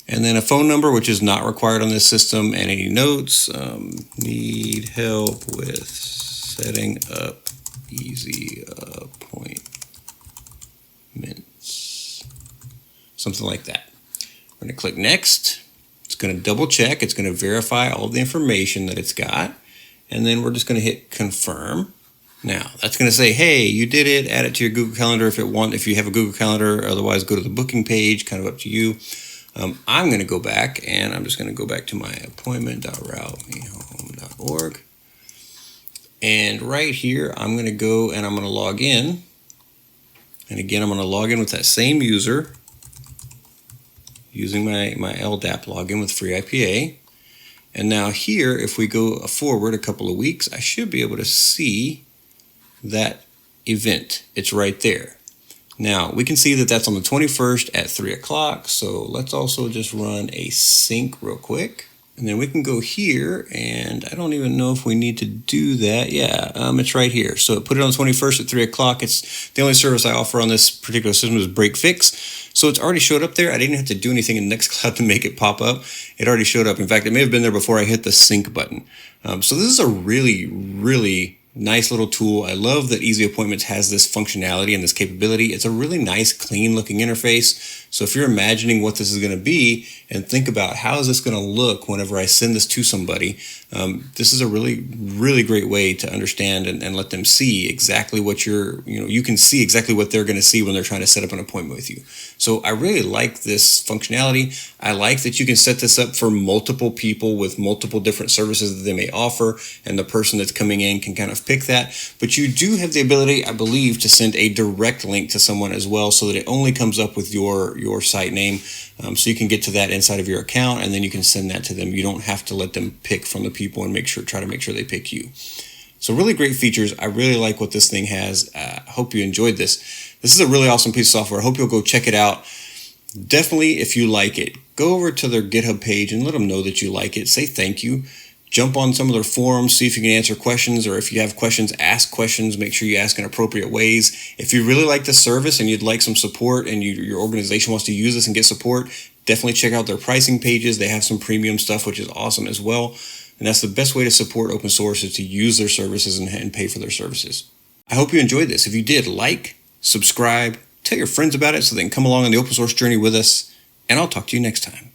And then a phone number, which is not required on this system, and any notes. Need help with setting up easy appointments. Something like that. We're going to click next. It's going to double check. It's going to verify all the information that it's got. And then we're just going to hit confirm. Now, that's going to say, hey, you did it, add it to your Google Calendar if you have a Google Calendar, otherwise go to the booking page, kind of up to you. I'm going to go back, and I'm just going to go back to my appointment.routemehome.org. And right here, I'm going to go and I'm going to log in. And again, I'm going to log in with that same user using my LDAP login with FreeIPA. And now here, if we go forward a couple of weeks, I should be able to see that event. It's right there. Now we can see that that's on the 21st at 3 o'clock. So let's also just run a sync real quick. And then we can go here, and I don't even know if we need to do that. Yeah, it's right here. So put it on the 21st at 3 o'clock. It's the only service I offer on this particular system is break fix. So it's already showed up there. I didn't have to do anything in Nextcloud to make it pop up. It already showed up. In fact, it may have been there before I hit the sync button. So this is a really, really nice little tool. I love that Easy Appointments has this functionality and this capability. It's a really nice, clean looking interface. So if you're imagining what this is going to be and think about how is this going to look whenever I send this to somebody, this is a really, really great way to understand and let them see exactly what you can see exactly what they're going to see when they're trying to set up an appointment with you. So I really like this functionality. I like that you can set this up for multiple people with multiple different services that they may offer, and the person that's coming in can kind of pick that. But you do have the ability, I believe, to send a direct link to someone as well, so that it only comes up with your site name. So you can get to that inside of your account, and then you can send that to them. You don't have to let them pick from the people and try to make sure they pick you. So really great features. I really like what this thing has. I hope you enjoyed this. This is a really awesome piece of software. I hope you'll go check it out. Definitely, if you like it, go over to their GitHub page and let them know that you like it. Say thank you. Jump on some of their forums, see if you can answer questions, or if you have questions, ask questions. Make sure you ask in appropriate ways. If you really like the service and you'd like some support and your organization wants to use this and get support, definitely check out their pricing pages. They have some premium stuff, which is awesome as well. And that's the best way to support open source, is to use their services and pay for their services. I hope you enjoyed this. If you did, like, subscribe, tell your friends about it so they can come along on the open source journey with us, and I'll talk to you next time.